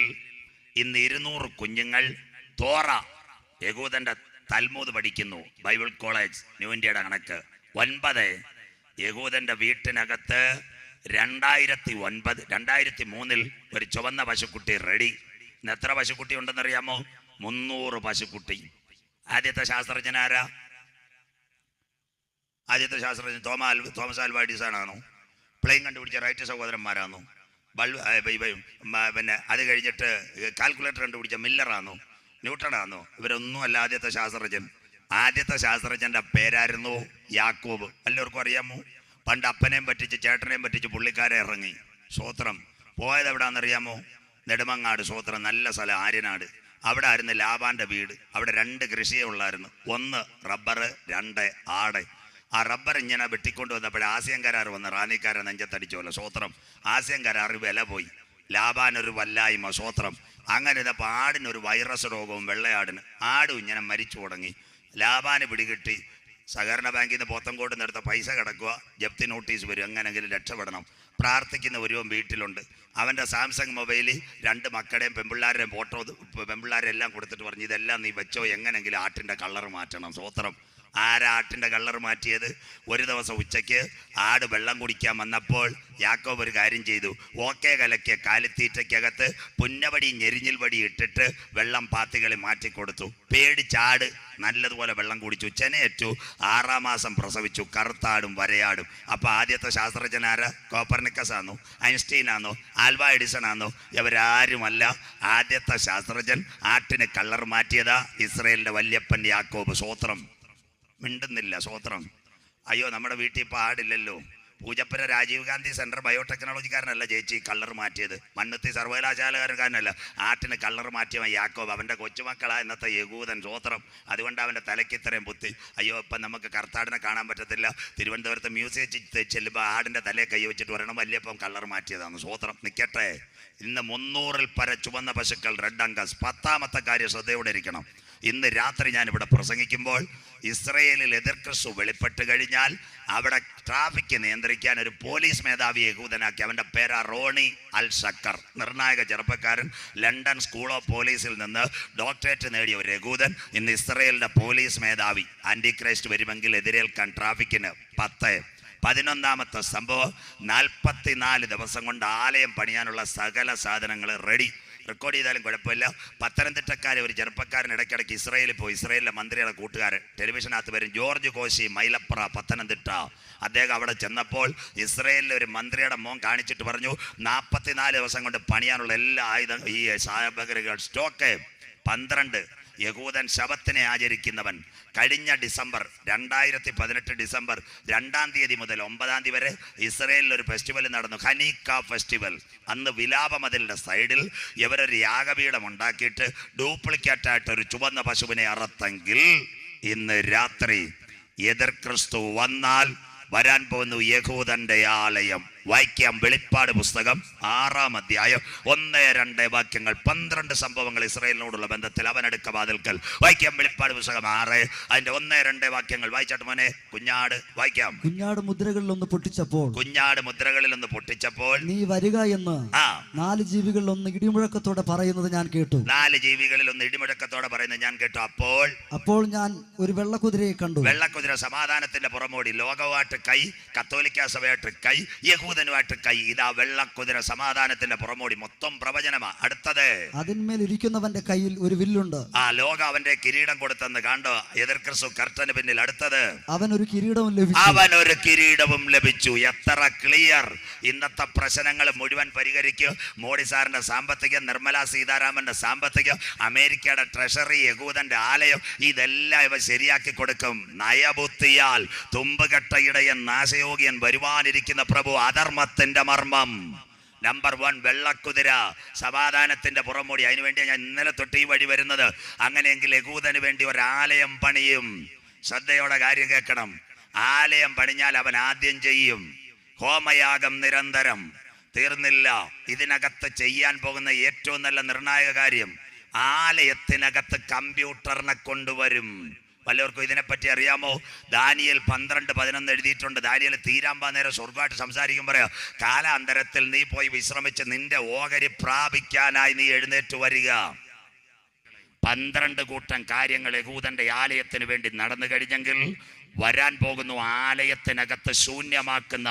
ഇന്ന് 200 കുഞ്ഞുങ്ങൾ തോറ, യഹൂദന്റെ തൽമൂദ് പഠിക്കുന്നു. ബൈബിൾ കോളേജ്, ന്യൂ ഇന്ത്യയുടെ കണക്ക്. 9, യഹൂദന്റെ വീട്ടിനകത്ത് 2003 ഒരു ചുവന്ന പശുക്കുട്ടി റെഡി. ഇന്ന് എത്ര പശുക്കുട്ടി ഉണ്ടെന്നറിയാമോ? 300 പശുക്കുട്ടി. ആദ്യത്തെ ശാസ്ത്രജ്ഞനാരാ? ആദ്യത്തെ ശാസ്ത്രജ്ഞൻ തോമസ് ആൽവ എഡിസൺ ആണോ? പ്ലെയിൻ കണ്ടുപിടിച്ച റൈറ്റ് സഹോദരന്മാരാണോ? പിന്നെ അത് കഴിഞ്ഞിട്ട് കാൽക്കുലേറ്റർ കണ്ടുപിടിച്ച മില്ലറാണോ? ന്യൂട്ടനാണോ? ഇവരൊന്നും അല്ല ആദ്യത്തെ ശാസ്ത്രജ്ഞൻ. ആദ്യത്തെ ശാസ്ത്രജ്ഞന്റെ പേരായിരുന്നു യാക്കോബ്. എല്ലാവർക്കും അറിയാമോ? പണ്ട് അപ്പനെയും പറ്റിച്ച് ചേട്ടനെയും പറ്റിച്ച് പുള്ളിക്കാരെ ഇറങ്ങി. സ്വോത്രം. പോയത് എവിടാന്നറിയാമോ? നെടുമങ്ങാട്. സ്വോത്രം. നല്ല സ്ഥലം, ആര്യനാട്. അവിടെ ആയിരുന്നു ലാബാന്റെ വീട്. അവിടെ 2 കൃഷിയേ ഉള്ളായിരുന്നു. 1 റബ്ബർ, 2 ആട്. ആ റബ്ബർ ഇങ്ങനെ വെട്ടിക്കൊണ്ട് വന്നപ്പോഴേ ആസിയൻ കരാർ വന്ന് റാന്നിക്കാരെ നെഞ്ചത്തടിച്ചോല്ലോ സ്വോത്രം. ആസിയൻ കരാർ വില പോയി, ലാബാനൊരു വല്ലായ്മ സ്വോത്രം. അങ്ങനെ ഇതപ്പോൾ ആടിനൊരു വൈറസ് രോഗവും വെള്ളയാടിന് ആടും ഇങ്ങനെ മരിച്ചു തുടങ്ങി. ലാബാന് പിടികിട്ടി. സഹകരണ ബാങ്കിൽ നിന്ന് പോത്തങ്കോട്ട് നിന്നെടുത്ത പൈസ കിടക്കുക, ജപ്തി നോട്ടീസ് വരും, എങ്ങനെങ്കിലും രക്ഷപ്പെടണം. പ്രാർത്ഥിക്കുന്ന ഒരുവൻ വീട്ടിലുണ്ട്. അവൻ്റെ സാംസങ് മൊബൈലിൽ 2 മക്കളുടെയും പെമ്പിള്ളാരുടെയും ഫോട്ടോ പെമ്പിള്ളാരെല്ലാം കൊടുത്തിട്ട് പറഞ്ഞു, ഇതെല്ലാം നീ വെച്ചോ, എങ്ങനെങ്കിലും ആട്ടിൻ്റെ കളർ മാറ്റണം സ്വോത്രം. ആരാ ആട്ടിൻ്റെ കളർ മാറ്റിയത്? ഒരു ദിവസം ഉച്ചയ്ക്ക് ആട് വെള്ളം കുടിക്കാൻ വന്നപ്പോൾ യാക്കോബ് ഒരു കാര്യം ചെയ്തു. ഓക്കെ കലക്കിയ കാലിത്തീറ്റയ്ക്കകത്ത് പുന്നവടി ഞെരിഞ്ഞിൽ വടി ഇട്ടിട്ട് വെള്ളം പാത്തികളിൽ മാറ്റിക്കൊടുത്തു. പേടിച്ചാട് നല്ലതുപോലെ വെള്ളം കുടിച്ചു. ചെനയേറ്റു. 6-ാം മാസം പ്രസവിച്ചു. കറുത്താടും വരയാടും. അപ്പോൾ ആദ്യത്തെ ശാസ്ത്രജ്ഞനാരാ? കോപ്പർനിക്കസ് ആണോ, ഐൻസ്റ്റീൻ ആണോ, ആൽവ എഡിസൺ ആണോ? ഇവരാരുമല്ല. ആദ്യത്തെ ശാസ്ത്രജ്ഞൻ ആട്ടിന് കളർ മാറ്റിയതാ ഇസ്രയേലിൻ്റെ വല്യപ്പൻ യാക്കോബ്. സ്വോത്രം. മിണ്ടുന്നില്ല സ്വോത്രം. അയ്യോ, നമ്മുടെ വീട്ടിൽ ഇപ്പോൾ ആടില്ലല്ലോ. പൂജപ്പുര രാജീവ് ഗാന്ധി സെൻട്രൽ ബയോടെക്നോളജിക്കാരനല്ല ചേച്ചി കളർ മാറ്റിയത്, മണ്ണുത്തി സർവകലാശാലകാരനല്ല. ആട്ടിന് കളർ മാറ്റിയവൻ യാക്കോബ്. അവൻ്റെ കൊച്ചുമക്കളാ ഇന്നത്തെ യഹൂദൻ സ്വോത്രം. അതുകൊണ്ട് അവൻ്റെ തലയ്ക്ക് ഇത്രയും ബുദ്ധി. അയ്യോ, ഇപ്പം നമുക്ക് കർത്താടിനെ കാണാൻ പറ്റത്തില്ല. തിരുവനന്തപുരത്ത് മ്യൂസിയത്തിൽ ചെല്ലുമ്പോൾ ആടിൻ്റെ തലയെ കൈ വെച്ചിട്ട് വരണം, വല്യപ്പം കളർ മാറ്റിയതാണ് സ്വോത്രം. നിൽക്കട്ടെ, ഇന്ന് 300-ൽ പര ചുവന്ന പശുക്കൾ, റെഡ് അങ്കസ്. 10ാമത്തെ കാര്യം ശ്രദ്ധയോടെ ഇരിക്കണം. ഇന്ന് രാത്രി ഞാനിവിടെ പ്രസംഗിക്കുമ്പോൾ ഇസ്രയേലിൽ എതിർക്രിസ്തു വെളിപ്പെട്ട് കഴിഞ്ഞാൽ അവിടെ ട്രാഫിക് നിയന്ത്രിക്കാൻ ഒരു പോലീസ് മേധാവി യഹൂദനാക്കി. അവൻ്റെ പേരാ റോണി അൽ ഷക്കർ. നിർണായക ചെറുപ്പക്കാരൻ. ലണ്ടൻ സ്കൂൾ ഓഫ് പോലീസിൽ നിന്ന് ഡോക്ടറേറ്റ് നേടിയ ഒരു യഹൂദൻ ഇന്ന് ഇസ്രയേലിൻ്റെ പോലീസ് മേധാവി. Anti Christ വരുമെങ്കിൽ എതിരേൽക്കാൻ ട്രാഫിക്കിന് 10. 11ാമത്തെ സംഭവം, 44 ദിവസം കൊണ്ട് ആലയം പണിയാനുള്ള സകല സാധനങ്ങൾ റെഡി. റെക്കോർഡ് ചെയ്താലും കുഴപ്പമില്ല. പത്തനംതിട്ടക്കാരെ ഒരു ചെറുപ്പക്കാരൻ ഇടയ്ക്കിടയ്ക്ക് ഇസ്രയേലിൽ പോയി. ഇസ്രയേലിലെ മന്ത്രിയുടെ കൂട്ടുകാരൻ ടെലിവിഷനകത്ത് വരും. ജോർജ് കോശി, മൈലപ്ര, പത്തനംതിട്ട. അദ്ദേഹം അവിടെ ചെന്നപ്പോൾ ഇസ്രയേലിലെ ഒരു മന്ത്രിയുടെ മോൻ കാണിച്ചിട്ട് പറഞ്ഞു, 44 ദിവസം കൊണ്ട് പണിയാനുള്ള എല്ലാ ആയുധ ഈ സാമഗ്രികൾ സ്റ്റോക്ക്. 12 യഹൂദൻ ശബത്തിനെ ആചരിക്കുന്നവൻ. കഴിഞ്ഞ ഡിസംബർ 2018 ഡിസംബർ 2-ാം തീയതി മുതൽ 9-ാം തീയതി വരെ ഇസ്രയേലിൽ ഒരു ഫെസ്റ്റിവൽ നടന്നു, ഹനീക്ക ഫെസ്റ്റിവൽ. അന്ന് വിലാപമതിലിൻ്റെ സൈഡിൽ ഇവരൊരു യാഗപീഠം ഉണ്ടാക്കിയിട്ട് ഡ്യൂപ്ലിക്കേറ്റായിട്ട് ഒരു ചുവന്ന പശുവിനെ അറുത്തെങ്കിൽ ഇന്ന് രാത്രി എതിർ ക്രിസ്തു വന്നാൽ വരാൻ പോകുന്നു യഹൂദന്റെ ആലയം. വായിക്കാം വെളിപ്പാട് പുസ്തകം 6-ാം അധ്യായം 1-2 വാക്യങ്ങൾ. 12 സംഭവങ്ങൾ ഇസ്രായേലിനോടുള്ള ബന്ധത്തിൽ. അവനടുക്ക വാതിൽക്കൽ. വായിക്കാം വെളിപ്പാട് പുസ്തകം 6 അതിന്റെ 1-2 വാക്യങ്ങൾ. വായിച്ചാട്ട് മോനെ കുഞ്ഞാട്. വായിക്കാം. കുഞ്ഞാട് മുദ്രകളിലൊന്ന് പൊട്ടിച്ചപ്പോൾ നീ വരിക എന്ന് 4 ജീവികളിലൊന്ന് ഇടിമുഴക്കത്തോടെ പറയുന്നത് ഞാൻ കേട്ടു. 4 ജീവികളിലൊന്ന് ഇടിമുഴക്കത്തോടെ പറയുന്നത് ഞാൻ കേട്ടു. അപ്പോൾ ഞാൻ ഒരു വെള്ളക്കുതിരയെ കണ്ടു. വെള്ളക്കുതിര സമാധാനത്തിന്റെ പുറമോടി. ലോകമായിട്ട് കൈ, കത്തോലിക്ക സഭയായിട്ട് കൈ, യഹൂദനുമായിട്ട് കൈ. ഇതാ വെള്ളക്കുതിര സമാധാനത്തിന്റെ പുറമോടി. മൊത്തം പ്രവചനമാ. അടുത്തത്, അതിന്മേൽ ഇരിക്കുന്നവന്റെ കയ്യിൽ ഒരു വില്ലുണ്ട്. ആ ലോകം അവന്റെ കിരീടം കൊടുത്തെന്ന് കണ്ടോ? എതിർ ക്രിസ്തു കർട്ടന് പിന്നിൽ. അടുത്തത്, അവൻ ഒരു കിരീടവും ലഭിച്ചു. എത്ര ക്ലിയർ! ഇന്നത്തെ പ്രശ്നങ്ങൾ മുഴുവൻ പരിഹരിക്കും. മോഡി സാറിന്റെ സാമ്പത്തികം, നിർമ്മല സീതാരാമന്റെ സാമ്പത്തികം, അമേരിക്കയുടെ ട്രഷറി, യഹൂദന്റെ ആലയം, ഇതെല്ലാം ഇവ ശരിയാക്കി കൊടുക്കും. നയബുദ്ധിയാൽ തുമ്പുകെട്ട ഇടയൻ നാശയോഗിയൻ വരുവാനിരിക്കുന്ന പ്രഭു. അധർമ്മത്തിന്റെ മർമ്മം. നമ്പർ 1 വെള്ളക്കുതിര സമാധാനത്തിന്റെ പുറമോടി. അതിനുവേണ്ടി ഞാൻ ഇന്നലെ തൊട്ട് ഈ വഴി വരുന്നത്. അങ്ങനെയെങ്കിൽ യഹൂദന് വേണ്ടി ഒരു ആലയം പണിയും. ശ്രദ്ധയോടെ കാര്യം കേൾക്കണം. ആലയം പണിഞ്ഞാൽ അവൻ ആദ്യം ചെയ്യും ഹോമയാഗം നിരന്തരം. തീർന്നില്ല. ഇതിനകത്ത് ചെയ്യാൻ പോകുന്ന ഏറ്റവും നല്ല നിർണായക കാര്യം, ആലയത്തിനകത്ത് കമ്പ്യൂട്ടറിനെ കൊണ്ടുവരും. വല്ലവർക്കും ഇതിനെപ്പറ്റി അറിയാമോ? ദാനിയേൽ 12:11 എഴുതിയിട്ടുണ്ട്. ദാനിയേൽ തീരാമ്പാ നേരം സ്വർഗ്ഗമായിട്ട് സംസാരിക്കും. പറയാം, കാലാന്തരത്തിൽ നീ പോയി വിശ്രമിച്ച് നിന്റെ ഓഹരി പ്രാപിക്കാനായി നീ എഴുന്നേറ്റ് വരിക. 12 കൂട്ടം കാര്യങ്ങൾ യഹൂദന്റെ ആലയത്തിന് വേണ്ടി നടന്നു കഴിഞ്ഞെങ്കിൽ വരാൻ പോകുന്നു ആലയത്തിനകത്ത് ശൂന്യമാക്കുന്ന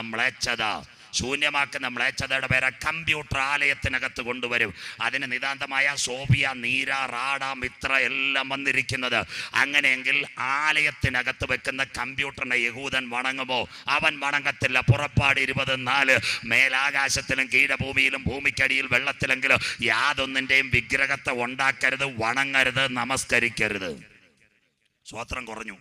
മ്ലേച്ഛതയുടെ പേരെ കമ്പ്യൂട്ടർ ആലയത്തിനകത്ത് കൊണ്ടുവരും. അതിന് നിതാന്തമായ സോഫിയ, നീര, റാഡ, മിത്ര എല്ലാം വന്നിരിക്കുന്നത്. അങ്ങനെയെങ്കിൽ ആലയത്തിനകത്ത് വെക്കുന്ന കമ്പ്യൂട്ടറിനെ യഹൂദൻ വണങ്ങുമോ? അവൻ വണങ്ങത്തില്ല. പുറപ്പാട് 20:4. മേലാകാശത്തിലും കീഴഭൂമിയിലും ഭൂമിക്കടിയിൽ വെള്ളത്തിലെങ്കിലും യാതൊന്നിൻ്റെയും വിഗ്രഹത്തെ ഉണ്ടാക്കരുത്, വണങ്ങരുത്, നമസ്കരിക്കരുത്. സ്വത്രം കുറഞ്ഞു.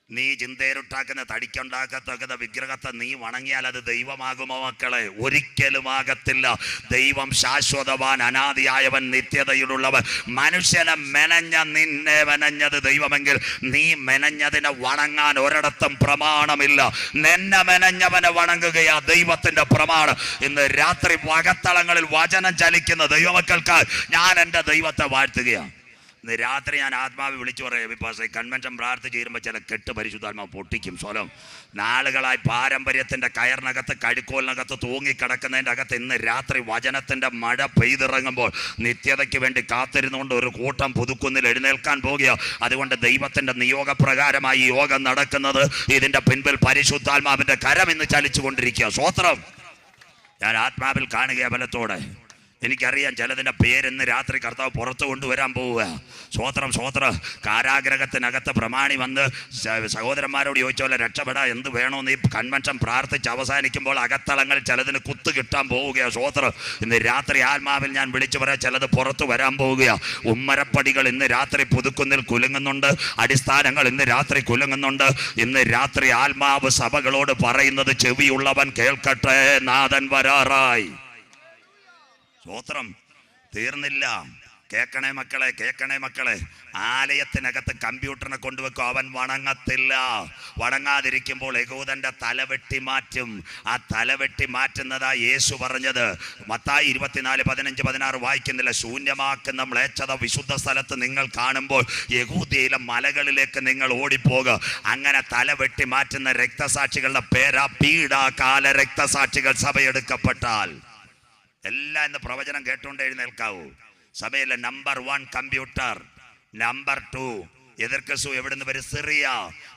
നീ ചിന്തേരുണ്ടാക്കുന്ന തടിക്കുണ്ടാക്കത്തക്കുന്ന വിഗ്രഹത്തെ നീ വണങ്ങിയാൽ അത് ദൈവമാകുമോ മക്കളെ? ഒരിക്കലും ആകത്തില്ല. ദൈവം ശാശ്വതവാൻ, അനാദിയായവൻ, നിത്യതയിലുള്ളവൻ. മനുഷ്യനെ മെനഞ്ഞ നിന്നെ മെനഞ്ഞത് ദൈവമെങ്കിൽ നീ മെനഞ്ഞതിനെ വണങ്ങാൻ ഒരിടത്തും പ്രമാണമില്ല. നിന്നെ മെനഞ്ഞവനെ വണങ്ങുകയാ ദൈവത്തിന്റെ പ്രമാണം. ഇന്ന് രാത്രി വകത്തളങ്ങളിൽ വചനം ചലിക്കുന്ന ദൈവമക്കൾക്ക് ഞാൻ എൻ്റെ ദൈവത്തെ വാഴ്ത്തുകയാണ്. ഇന്ന് രാത്രി ഞാൻ ആത്മാവ് വിളിച്ചു പറയാം, ഈ കൺവെൻഷൻ പ്രാർത്ഥിച്ച് തീരുമ്പോൾ ചില കെട്ട് പരിശുദ്ധാത്മാവ് പൊട്ടിക്കും. സ്വലം നാളുകളായി പാരമ്പര്യത്തിൻ്റെ കയറിനകത്ത് കഴുക്കോലിനകത്ത് തൂങ്ങിക്കിടക്കുന്നതിൻ്റെ അകത്ത് ഇന്ന് രാത്രി വചനത്തിൻ്റെ മഴ പെയ്തിറങ്ങുമ്പോൾ നിത്യതയ്ക്ക് വേണ്ടി കാത്തിരുന്നുകൊണ്ട് ഒരു കൂട്ടം പുതുക്കുന്നിൽ എഴുന്നേൽക്കാൻ പോകുക. അതുകൊണ്ട് ദൈവത്തിൻ്റെ നിയോഗപ്രകാരമായി യോഗം നടക്കുന്നത്. ഇതിൻ്റെ പിൻപിൽ പരിശുദ്ധാത്മാവിൻ്റെ കരം ഇന്ന് ചലിച്ചു കൊണ്ടിരിക്കുക. സ്വോത്രം. ഞാൻ ആത്മാവിൽ കാണുക ബലത്തോടെ. എനിക്കറിയാം ചിലതിൻ്റെ പേരിന്ന് രാത്രി കർത്താവ് പുറത്തു കൊണ്ടുവരാൻ പോവുക. സ്വോത്രം സ്വോത്രം. കാരാഗ്രഹത്തിനകത്ത് പ്രമാണി വന്ന് സഹോദരന്മാരോട് ചോദിച്ചോലെ രക്ഷപ്പെടാ എന്ത് വേണമെന്ന് ഈ കൺവെൻഷൻ പ്രാർത്ഥിച്ച് അവസാനിക്കുമ്പോൾ അകത്തളങ്ങൾ ചിലതിന് കുത്തു കിട്ടാൻ പോവുകയാണ്. സ്വോത്രം. ഇന്ന് രാത്രി ആത്മാവിൽ ഞാൻ വിളിച്ചു പറയാം, ചിലത് പുറത്തു വരാൻ പോവുകയാണ്. ഉമ്മരപ്പടികൾ ഇന്ന് രാത്രി പുതുക്കുന്നിൽ കുലുങ്ങുന്നുണ്ട്. അടിസ്ഥാനങ്ങൾ ഇന്ന് രാത്രി കുലുങ്ങുന്നുണ്ട്. ഇന്ന് രാത്രി ആത്മാവ് സഭകളോട് പറയുന്നത് ചെവിയുള്ളവൻ കേൾക്കട്ടെ, നാഥൻ വരാറായി. സ്തോത്രം. തീർന്നില്ല. കേൾക്കണേ മക്കളെ, കേൾക്കണേ മക്കളെ. ആലയത്തിനകത്ത് കമ്പ്യൂട്ടറിനെ കൊണ്ടുവെക്കും, അവൻ വണങ്ങത്തില്ല. വണങ്ങാതിരിക്കുമ്പോൾ യഹൂദന്റെ തലവെട്ടി മാറ്റും. ആ തലവെട്ടി മാറ്റുന്നതാ യേശു പറഞ്ഞത്. മത്തായി 24:15-16 വായിക്കുന്നില്ല. ശൂന്യമാക്കുന്ന മ്ലേച്ഛത വിശുദ്ധ സ്ഥലത്ത് നിങ്ങൾ കാണുമ്പോൾ യഹൂദയിലെ മലകളിലേക്ക് നിങ്ങൾ ഓടിപ്പോകുക. അങ്ങനെ തലവെട്ടി മാറ്റുന്ന രക്തസാക്ഷികളുടെ പേരാ പീഡാകാല രക്തസാക്ഷികൾ. സഭയെടുക്കപ്പെട്ടാൽ എല്ലാം ഇന്ന് പ്രവചനം കേട്ടുകൊണ്ട് എഴുന്നേൽക്കാവൂ. സഭയിലെ നമ്പർ 1 കമ്പ്യൂട്ടർ, നമ്പർ 2 എതിർക്കസു എവിടുന്ന് വരും? സിറിയ.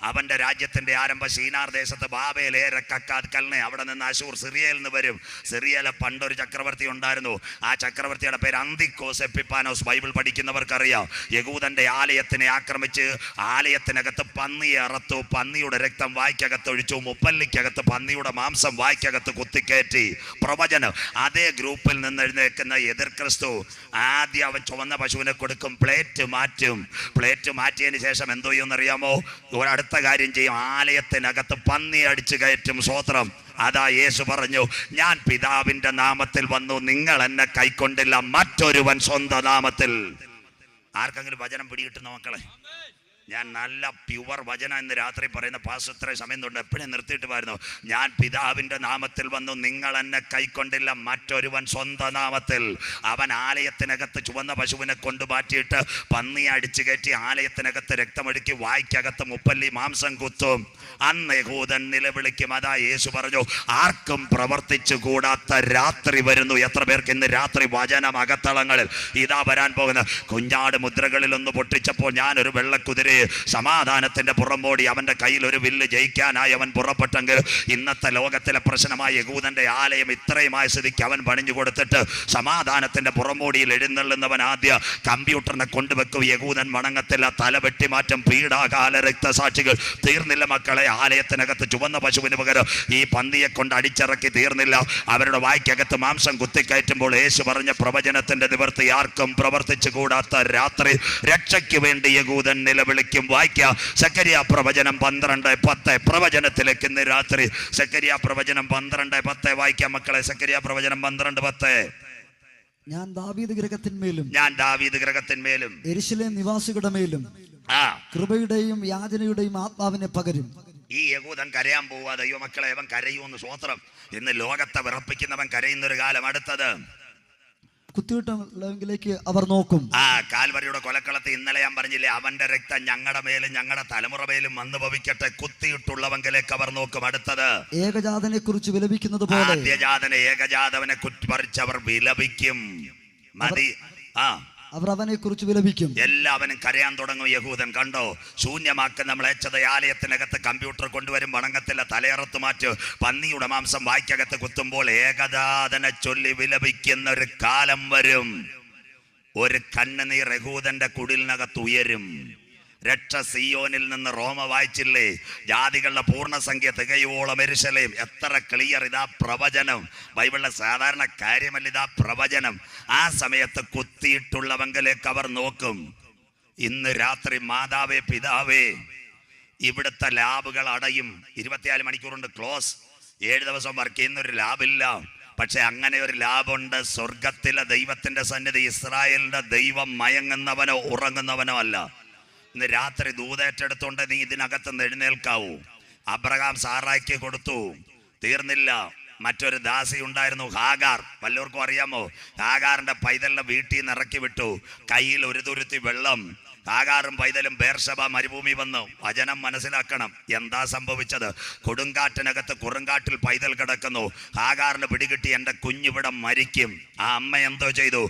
അവന്റെ രാജ്യത്തിന്റെ ആരംഭം ഷീനാർ ദേശത്ത് ബാബേലെ കൽനെ, അവിടെ നിന്ന് അശൂർ. സിറിയയിൽ നിന്ന് വരും. സിറിയയിലെ പണ്ടൊരു ചക്രവർത്തി ഉണ്ടായിരുന്നു. ആ ചക്രവർത്തിയുടെ പേര് അന്തിക്കോസ് എപ്പിപ്പാനോസ്. ബൈബിൾ പഠിക്കുന്നവർക്കറിയാം. യഹൂദന്റെ ആലയത്തിനെ ആക്രമിച്ച് ആലയത്തിനകത്ത് പന്നിയെ അറത്തു. പന്നിയുടെ രക്തം വായ്ക്കകത്ത് ഒഴിച്ചു. മുപ്പല്ലിക്കകത്ത് പന്നിയുടെ മാംസം വായ്ക്കകത്ത് കുത്തിക്കയറ്റി. പ്രവചനം. അതേ ഗ്രൂപ്പിൽ നിന്ന് എഴുന്നേൽക്കുന്ന എതിർ ക്രിസ്തു ആദ്യം അവൻ ചുവന്ന പശുവിനെ കൊടുക്കും, പ്ലേറ്റ് മാറ്റും. പ്ലേറ്റ് മാറ്റി ശേഷം എന്തോ ചെയ്യുമെന്നറിയാമോ? അടുത്ത കാര്യം ചെയ്യും, ആലയത്തിനകത്ത് പന്നി അടിച്ചു കയറ്റും. സ്തോത്രം. അതാ യേശു പറഞ്ഞു, ഞാൻ പിതാവിന്റെ നാമത്തിൽ വന്നു, നിങ്ങൾ എന്നെ കൈക്കൊണ്ടില്ല, മറ്റൊരുവൻ സ്വന്തം നാമത്തിൽ. ആർക്കെങ്കിലും വചനം പിടികിട്ടുന്ന മക്കളെ? ഞാൻ നല്ല പ്യുവർ വചന ഇന്ന് രാത്രി പറയുന്ന പാസ് ഇത്ര സമയം തൊട്ട് എപ്പോഴും നിർത്തിയിട്ട് വരുന്നു. ഞാൻ പിതാവിൻ്റെ നാമത്തിൽ വന്നു, നിങ്ങൾ എന്നെ കൈക്കൊണ്ടില്ല, മറ്റൊരുവൻ സ്വന്തം നാമത്തിൽ. അവൻ ആലയത്തിനകത്ത് ചുവന്ന പശുവിനെ കൊണ്ടു മാറ്റിയിട്ട് പന്നിയെ അടിച്ചു കയറ്റി ആലയത്തിനകത്ത് രക്തമൊഴുക്കി വായ്ക്കകത്ത് മുപ്പല്ലി മാംസം കുത്തും. അന്ന് യഹൂദൻ നിലവിളിക്കും. അതാ യേശു പറഞ്ഞു, ആർക്കും പ്രവർത്തിച്ചു കൂടാത്ത രാത്രി വരുന്നു. എത്ര പേർക്ക് ഇന്ന് രാത്രി വചനം അകത്തളങ്ങളിൽ ഇതാ വരാൻ പോകുന്നത്? കുഞ്ഞാട് മുദ്രകളിൽ ഒന്ന് പൊട്ടിച്ചപ്പോൾ ഞാനൊരു വെള്ളക്കുതിരയെ സമാധാനത്തിന്റെ പുറമ്പോടി അവന്റെ കയ്യിൽ ഒരു വില്ല് ജയിക്കാനായി അവൻ പുറപ്പെട്ടെങ്കിൽ ഇന്നത്തെ ലോകത്തിലെ പ്രശ്നമായ യഹൂദന്റെ ആലയം ഇത്രയുമായ സ്ഥിതിക്ക് അവൻ പണിഞ്ഞു കൊടുത്തിട്ട് സമാധാനത്തിന്റെ പുറമ്പോടിയിൽ എഴുന്നള്ളുന്നവൻ ആദ്യ കമ്പ്യൂട്ടറിനെ കൊണ്ടുവെക്കും. യഹൂദൻ വണങ്ങത്തില്ല, തല വെട്ടിമാറ്റം, പീഡാകാല രക്തസാക്ഷികൾ. തീർന്നില്ല മക്കളെ. ആലയത്തിനകത്ത് ചുവന്ന പശുവിന് പകരം ഈ പന്നിയെ കൊണ്ട് അടിച്ചിറക്കി. തീർന്നില്ല. അവരുടെ വായ്ക്കകത്ത് മാംസം കുത്തിക്കയറ്റുമ്പോൾ യേശു പറഞ്ഞ പ്രവചനത്തിന്റെ നിവൃത്തി. ആർക്കും പ്രവർത്തിച്ചു കൂടാത്ത രാത്രി രക്ഷയ്ക്ക് വേണ്ടി യഹൂദൻ നിലവിളിക്കും. വായിക്കാം. സെക്കരിയ പ്രവചനം 12:10. പ്രവചനത്തിലേക്ക് ഇന്ന് രാത്രി സെക്കരിയ പ്രവചനം 12:10 വായിക്കാം മക്കളെ. സെക്കരിയ പ്രവചനം 12:10. ഞാൻ ദാവീദ് ഗൃഹത്തിന്മേലും യെരൂശലേം നിവാസികളുടെ മേലും കൃപയുടെയും യാചനയുടെയും ആത്മാവിനെ പകരും. ഈ യഹൂദൻ കരയാൻ പോവാ. ദൈവമക്കളെ, അവൻ കരയൂന്ന്. സ്തോത്രം. ഇന്ന് ലോകത്തെ വിറപ്പിക്കുന്നവൻ കരയുന്നൊരു കാലം അടുത്തത്. കുത്തിയിട്ടിലേക്ക് അവർ നോക്കും. കാൽവരിയുടെ കൊലക്കളത്തിൽ ഇന്നലെ ഞാൻ പറഞ്ഞില്ലേ, അവന്റെ രക്തം ഞങ്ങളുടെ മേലും ഞങ്ങളുടെ തലമുറ മേലും വന്നു ഭവിക്കട്ടെ. കുത്തിയിട്ടുള്ളവങ്കിലേക്ക് അവർ നോക്കും. അടുത്തത് ഏകജാതനെ കുറിച്ച് വിലപിക്കുന്നത് പോലെ ഏകജാതവനെ കുറിച്ചവർ വിലപിക്കും. മതി. അവർ അവനെ കുറിച്ച് വിലപിക്കും. എല്ലാവരും കരയാൻ തുടങ്ങും. യഹൂദൻ കണ്ടോ? ശൂന്യമാക്കുന്ന മ്ലേച്ഛത. ആലയത്തിനകത്ത് കമ്പ്യൂട്ടർ കൊണ്ടുവരും, വണങ്ങത്തില്ല, തലയറത്ത് മാറ്റ്. പന്നിയുടെ മാംസം വായ്ക്കകത്ത് കുത്തുമ്പോൾ ഏകജാതനെ ചൊല്ലി വിലപിക്കുന്ന ഒരു കാലം വരും. ഒരു കണ്ണുനീർ യഹൂദന്റെ കുടിലിനകത്ത് ഉയരും. രക്ഷ സിയോനിൽ നിന്ന്. റോമ വായിച്ചില്ലേ? ജാതികളുടെ പൂർണ്ണസംഖ്യ തികയോളം യെരൂശലേം. എത്ര ക്ലിയർ! ഇതാ പ്രവചനം. ബൈബിളിലെ സാധാരണ കാര്യമല്ല, ഇതാ പ്രവചനം. ആ സമയത്ത് കുത്തിയിട്ടുള്ളവങ്കിലേക്ക് അവർ നോക്കും. ഇന്ന് രാത്രി മാതാവേ, പിതാവേ, ഇവിടുത്തെ ലാബുകൾ അടയും. 24 മണിക്കൂർ കൊണ്ട് ക്ലോസ്. 7 ദിവസം വർക്ക് ചെയ്യുന്ന ഒരു ലാബില്ല. പക്ഷെ അങ്ങനെ ഒരു ലാബുണ്ട്. സ്വർഗത്തിലെ ദൈവത്തിന്റെ സന്നിധി. ഇസ്രായേലിന്റെ ദൈവം മയങ്ങുന്നവനോ ഉറങ്ങുന്നവനോ അല്ല. ഇന്ന് രാത്രി ദൂതേറ്റെടുത്തോണ്ട് നീ ഇതിനകത്ത് എഴുന്നേൽക്കാവൂ. അബ്രഹാം സാറായ്ക്ക് കൊടുത്തു, തീർന്നില്ല. മറ്റൊരു ദാസി ഉണ്ടായിരുന്നു, ഹാഗാർ. വല്ലവർക്കും അറിയാമോ? ഹാഗാറിന്റെ പൈതലിനെ വീട്ടിൽ നിന്ന് ഇറക്കി വിട്ടു. കയ്യിൽ ഒരു തുരുത്തി വെള്ളം. ഹാഗാറും പൈതലും ബേർശബ മരുഭൂമി വന്നു. വചനം മനസ്സിലാക്കണം. എന്താ സംഭവിച്ചത്? കൊടുങ്കാറ്റിനകത്ത് കുറുങ്കാട്ടിൽ പൈതൽ കിടക്കുന്നു. ഹാഗാറിന് പിടികിട്ടി, എൻ്റെ കുഞ്ഞിവിടെ മരിക്കും. ആ അമ്മ എന്തോ ചെയ്തു?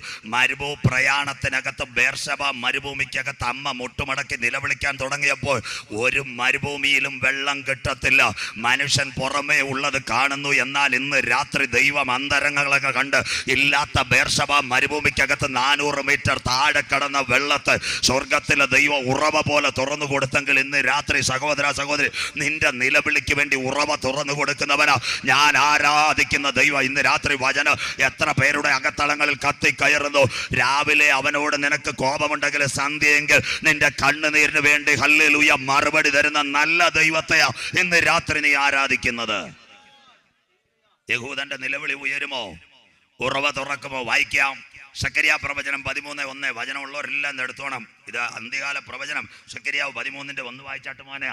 പ്രയാണത്തിനകത്ത് ബേർശബ മരുഭൂമിക്കകത്ത് അമ്മ മുട്ടുമടക്കി നിലവിളിക്കാൻ തുടങ്ങിയപ്പോൾ ഒരു മരുഭൂമിയിലും വെള്ളം കിട്ടത്തില്ല. മനുഷ്യൻ പുറമേ ഉള്ളത് കാണുന്നു. എന്നാൽ ഇന്ന് രാത്രി ദൈവം അന്തരംഗങ്ങളൊക്കെ കണ്ട് ഇല്ലാത്ത ബേർശബ മരുഭൂമിക്കകത്ത് 400 മീറ്റർ താഴെ കടന്ന വെള്ളത്തെ സ്വർഗ ദൈവം ഉറവ പോലെ തുറന്നു കൊടുത്തെങ്കിൽ ഇന്ന് രാത്രി സഹോദര സഹോദരി, നിന്റെ നിലവിളിക്ക് വേണ്ടി ഉറവ തുറന്നു കൊടുക്കുന്നവനാ ഞാൻ ആരാധിക്കുന്ന ദൈവം. ഇന്ന് രാത്രി വചനം എത്ര പേരുടെ അകത്തളങ്ങളിൽ കത്തിക്കയറുന്നു. രാവിലെ അവനോട് നിനക്ക് കോപമുണ്ടെങ്കിൽ സന്ധ്യയെങ്കിൽ നിന്റെ കണ്ണുനീരിന് വേണ്ടി ഹല്ലേലൂയ മറുപടി തരുന്ന നല്ല ദൈവത്തെയാ ഇന്ന് രാത്രി നീ ആരാധിക്കുന്നത്. യഹൂദന്റെ നിലവിളി ഉയരുമോ? ഉറവ തുറക്കുമോ? വായിക്കാം. സക്കരിയ പ്രവചനം 13:1. വചനമുള്ളവരെല്ലാം എടുത്തോണം. ഇത് അന്ത്യകാല പ്രവചനം. സക്കരിയാവ് 13:1 വായിച്ചാട്ട് മോനെ.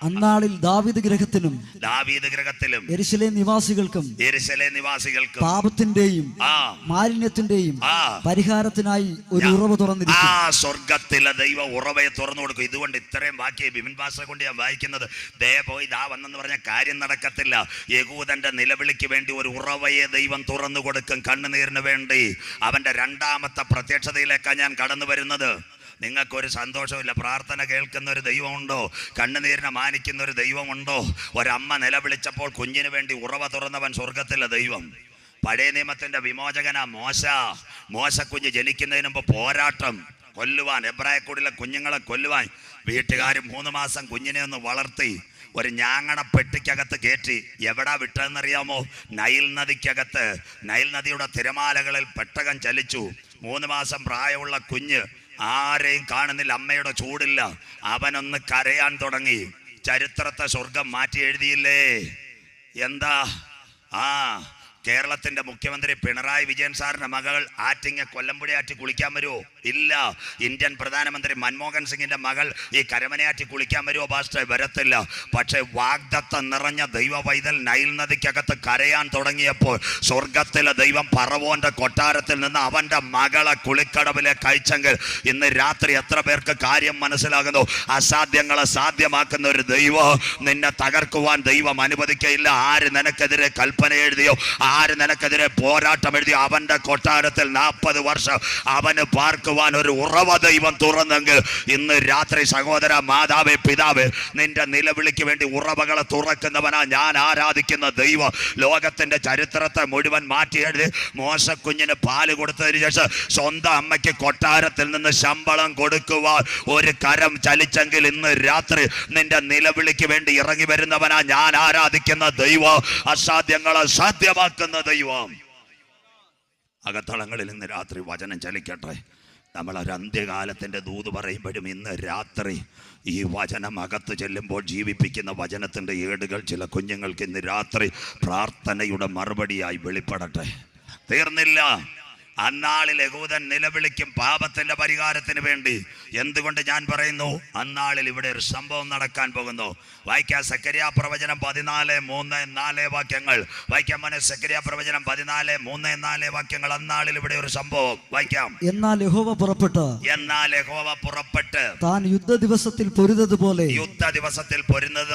അന്നാളിൽ ദാവീദ് ഗ്രഹത്തിലും യെരൂശലേം നിവാസികൾക്കും പാപത്തിന്റെയും മാലിന്യത്തിന്റെയും പരിഹാരത്തിനായി ഒരു ഉറവ തുറന്നിരിക്കും. സ്വർഗത്തിലെ ദൈവം ഉറവയെ തുറന്നു കൊടുക്കും. ഇതുകൊണ്ട് ഇത്രയും വാക്യം ബിബിൻ പാസ്റ്ററെ കൊണ്ട് ഞാൻ വായിക്കുന്നത്. ദേ പോയി ദാ വന്നെന്ന് പറഞ്ഞ കാര്യം നടക്കത്തില്ല. യഹൂദന്റെ നിലവിളിക്ക് വേണ്ടി ഒരു ഉറവയെ ദൈവം തുറന്നു കൊടുക്കും. കണ്ണുനീരിന് വേണ്ടി അവന്റെ രണ്ടാമത്തെ പ്രത്യക്ഷതയിലേക്കാണ് ഞാൻ കടന്നു വരുന്നത്. നിങ്ങൾക്കൊരു സന്തോഷമില്ല. പ്രാർത്ഥന കേൾക്കുന്ന ഒരു ദൈവമുണ്ടോ? കണ്ണുനീരിനെ മാനിക്കുന്ന ഒരു ദൈവമുണ്ടോ? ഒരമ്മ നിലവിളിച്ചപ്പോൾ കുഞ്ഞിന് വേണ്ടി ഉറവ തുറന്നവൻ സ്വർഗത്തിലെ ദൈവം. പഴയ നിയമത്തിന്റെ വിമോചകനാ മോശ കുഞ്ഞ് ജനിക്കുന്നതിന് മുമ്പ് പോരാട്ടം. കൊല്ലുവാൻ, എബ്രായക്കൂടിലെ കുഞ്ഞുങ്ങളെ കൊല്ലുവാൻ വീട്ടുകാർ 3 മാസം കുഞ്ഞിനെ ഒന്ന് വളർത്തി ഒരു ഞാങ്ങണ പെട്ടിക്കകത്ത് കയറ്റി. എവിടാ വിട്ടതെന്നറിയാമോ? നൈൽ നദിക്കകത്ത്. നൈൽ നദിയുടെ തിരമാലകളിൽ പെട്ടകം ചലിച്ചു. 3 മാസം പ്രായമുള്ള കുഞ്ഞ്, ആരെയും കാണുന്നില്ല, അമ്മയുടെ ചൂടില്ല. അവനൊന്ന് കരയാൻ തുടങ്ങി. ചരിത്രത്തെ സ്വർഗം മാറ്റി എഴുതിയില്ലേ? എന്താ? കേരളത്തിന്റെ മുഖ്യമന്ത്രി പിണറായി വിജയൻ സാറിന്റെ മകൾ ആറ്റിങ്ങ കൊല്ലമ്പുഴയാറ്റി കുളിക്കാൻ വരുമോ? ഇല്ല. ഇന്ത്യൻ പ്രധാനമന്ത്രി മൻമോഹൻ സിംഗിന്റെ മകൾ ഈ കരമനയാറ്റി കുളിക്കാൻ വരുമോ? പാസ്റ്റർ, വരത്തില്ല. പക്ഷെ വാഗ്ദത്തം നിറഞ്ഞ ദൈവ പൈതൽ നൈൽ നദിക്കകത്ത് കരയാൻ തുടങ്ങിയപ്പോൾ സ്വർഗത്തിലെ ദൈവം ഫറവോന്റെ കൊട്ടാരത്തിൽ നിന്ന് അവന്റെ മകളെ കുളിക്കടവിലേക്ക് അയച്ചെങ്കിൽ ഇന്ന് രാത്രി എത്ര പേർക്ക് കാര്യം മനസ്സിലാകുന്നു? അസാധ്യങ്ങളെ സാധ്യമാക്കുന്ന ഒരു ദൈവം നിന്നെ തകർക്കുവാൻ ദൈവം അനുവദിക്കയില്ല. ആര് നിനക്കെതിരെ കൽപ്പന എഴുതിയോ, ആര് നിനക്കെതിരെ പോരാട്ടം എഴുതിയോ, അവന്റെ കൊട്ടാരത്തിൽ 40 വർഷം അവന് പാർക്കുവാൻ ഒരു ഉറവ ദൈവം തുറന്നെങ്കിൽ ഇന്ന് രാത്രി സഹോദര, മാതാവേ, പിതാവേ, നിന്റെ നിലവിളിക്ക് വേണ്ടി ഉറവകളെ തുറക്കുന്നവനാ ഞാൻ ആരാധിക്കുന്ന ദൈവം. ലോകത്തിന്റെ ചരിത്രത്തെ മുഴുവൻ മാറ്റി എഴുതി മോശക്കുഞ്ഞിന് പാല് കൊടുത്തതിന് ശേഷം സ്വന്തം അമ്മയ്ക്ക് കൊട്ടാരത്തിൽ നിന്ന് ശമ്പളം കൊടുക്കുവാൻ ഒരു കരം ചലിച്ചെങ്കിൽ ഇന്ന് രാത്രി നിന്റെ നിലവിളിക്ക് വേണ്ടി ഇറങ്ങി വരുന്നവനാ ഞാൻ ആരാധിക്കുന്ന ദൈവം. അസാധ്യങ്ങളെ സാധ്യമാക്കുന്ന ദൈവം. അകത്തളങ്ങളിൽ ഇന്ന് രാത്രി വചനം ചലിക്കട്ടെ. നമ്മളൊരു അന്ത്യകാലത്തിന്റെ ദൂത് പറയുമ്പോഴും ഇന്ന് രാത്രി ഈ വചനം അകത്ത് ചെല്ലുമ്പോൾ ജീവിപ്പിക്കുന്ന വചനത്തിന്റെ ഏടുകൾ ചില കുഞ്ഞുങ്ങൾക്ക് ഇന്ന് രാത്രി പ്രാർത്ഥനയുടെ മറുപടിയായി വെളിപ്പെടട്ടെ. തീർന്നില്ല. അന്നാളിൽ യഹൂദൻ നിലവിളിക്കും പാപത്തിന്റെ പരിഹാരത്തിന് വേണ്ടി. എന്തുകൊണ്ട് ഞാൻ പറയുന്നു? അന്നാളിൽ ഇവിടെ ഒരു സംഭവം നടക്കാൻ പോകുന്നു. വായിക്കാം. സക്കരിയ പ്രവചനം 14:3-4 വാക്യങ്ങൾ വായിക്കാം. സക്കരിയ പ്രവചനം 14:3-4 വാക്യങ്ങൾ. അന്നാളിൽ ഇവിടെ ഒരു സംഭവം വായിക്കാം. എന്നാൽ യഹോവ പുറപ്പെട്ട് താൻ യുദ്ധ ദിവസത്തിൽ പൊരുന്നത്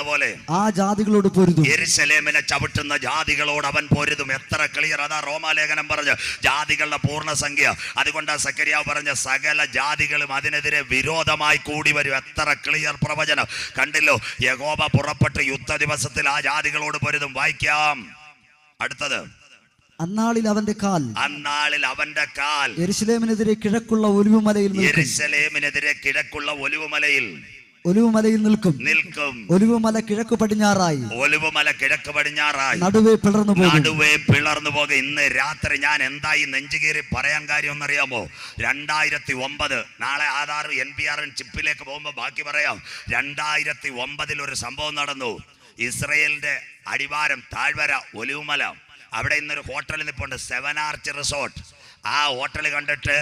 പോലെ ആ ജാതികളോട് പൊരുതും. യെരൂശലേമിനെ ചവിട്ടുന്ന ജാതികളോട് അവൻ പൊരുതും. എത്ര ക്ലിയർ! അതാ റോമാലേഖനം പറഞ്ഞ് ജാതികളുടെ പൂർണ്ണസംഖ്യ. അതുകൊണ്ട് സക്കരിയാവ് പറഞ്ഞ സകല ജാതികളും അതിനെതിരെ വിരോധമായി കൂടി വരും. എത്ര ക്ലിയർ പ്രവചനം കണ്ടില്ലോ? യഹോവ പുറപ്പെട്ട് യുദ്ധ ദിവസത്തിൽ ആ ജാതികളോട് പൊരുതും. വായിക്കാം. അടുത്തത്. അന്നാളിൽ അവന്റെ കാൽ യെരൂശലേമിനെതിരെ കിഴക്കുള്ള ഒലിവുമലയിൽ ഒലിവുമലയിൽ നിൽക്കും. ഒലിവുമല കിഴക്ക് പടിഞ്ഞാറായി നടുവേ പിളർന്നു പോകും. ഇന്ന് രാത്രി ഞാൻ എന്തായി നെഞ്ചുകീറി പറയാൻ കാര്യം ഒന്നറിയാമോ? 2009 നാളെ ആധാർ NPR ചിപ്പിലേക്ക് പോകുമ്പോൾ ബാക്കി പറയാം. 2009 ഒരു സംഭവം നടന്നു. ഇസ്രയേലിന്റെ അടിവാരം താഴ്വര ഒലിവുമല, അവിടെ ഇന്നൊരു ഹോട്ടലിൽ നിൽപ്പുണ്ട്, 7 ആർച്ച് റിസോർട്ട്. ആ ഹോട്ടൽ കണ്ടിട്ട്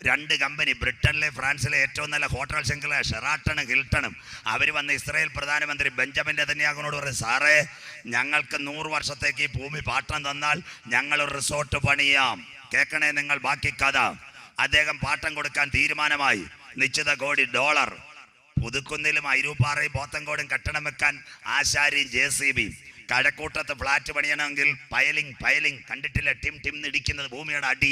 2 കമ്പനി, ബ്രിട്ടനിലെ ഫ്രാൻസിലെ ഏറ്റവും നല്ല ഹോട്ടൽ ശൃംഖല ഷെറാട്ടണും ഹിൽട്ടണും, അവർ വന്ന് ഇസ്രായേൽ പ്രധാനമന്ത്രി ബെഞ്ചമിൻ നെതന്യാഹുവിനോട് പറയും, സാറേ ഞങ്ങൾക്ക് 100 വർഷത്തേക്ക് ഈ ഭൂമി പാട്ടം തന്നാൽ ഞങ്ങളൊരു റിസോർട്ട് പണിയാം. കേൾക്കണേ നിങ്ങൾ ബാക്കി കഥ. അദ്ദേഹം പാട്ടം കൊടുക്കാൻ തീരുമാനമായി. നിശ്ചിത $1 പുതുക്കുന്നിലും അയിരൂപ്പാറയും പോത്തങ്കോടും കെട്ടിടം വെക്കാൻ ആശാരിയും JCB. കഴക്കൂട്ടത്ത് ഫ്ലാറ്റ് പണിയണമെങ്കിൽ പയലിംഗ് കണ്ടിട്ടില്ല, ടിം ഇടിക്കുന്നത് ഭൂമിയുടെ അടി.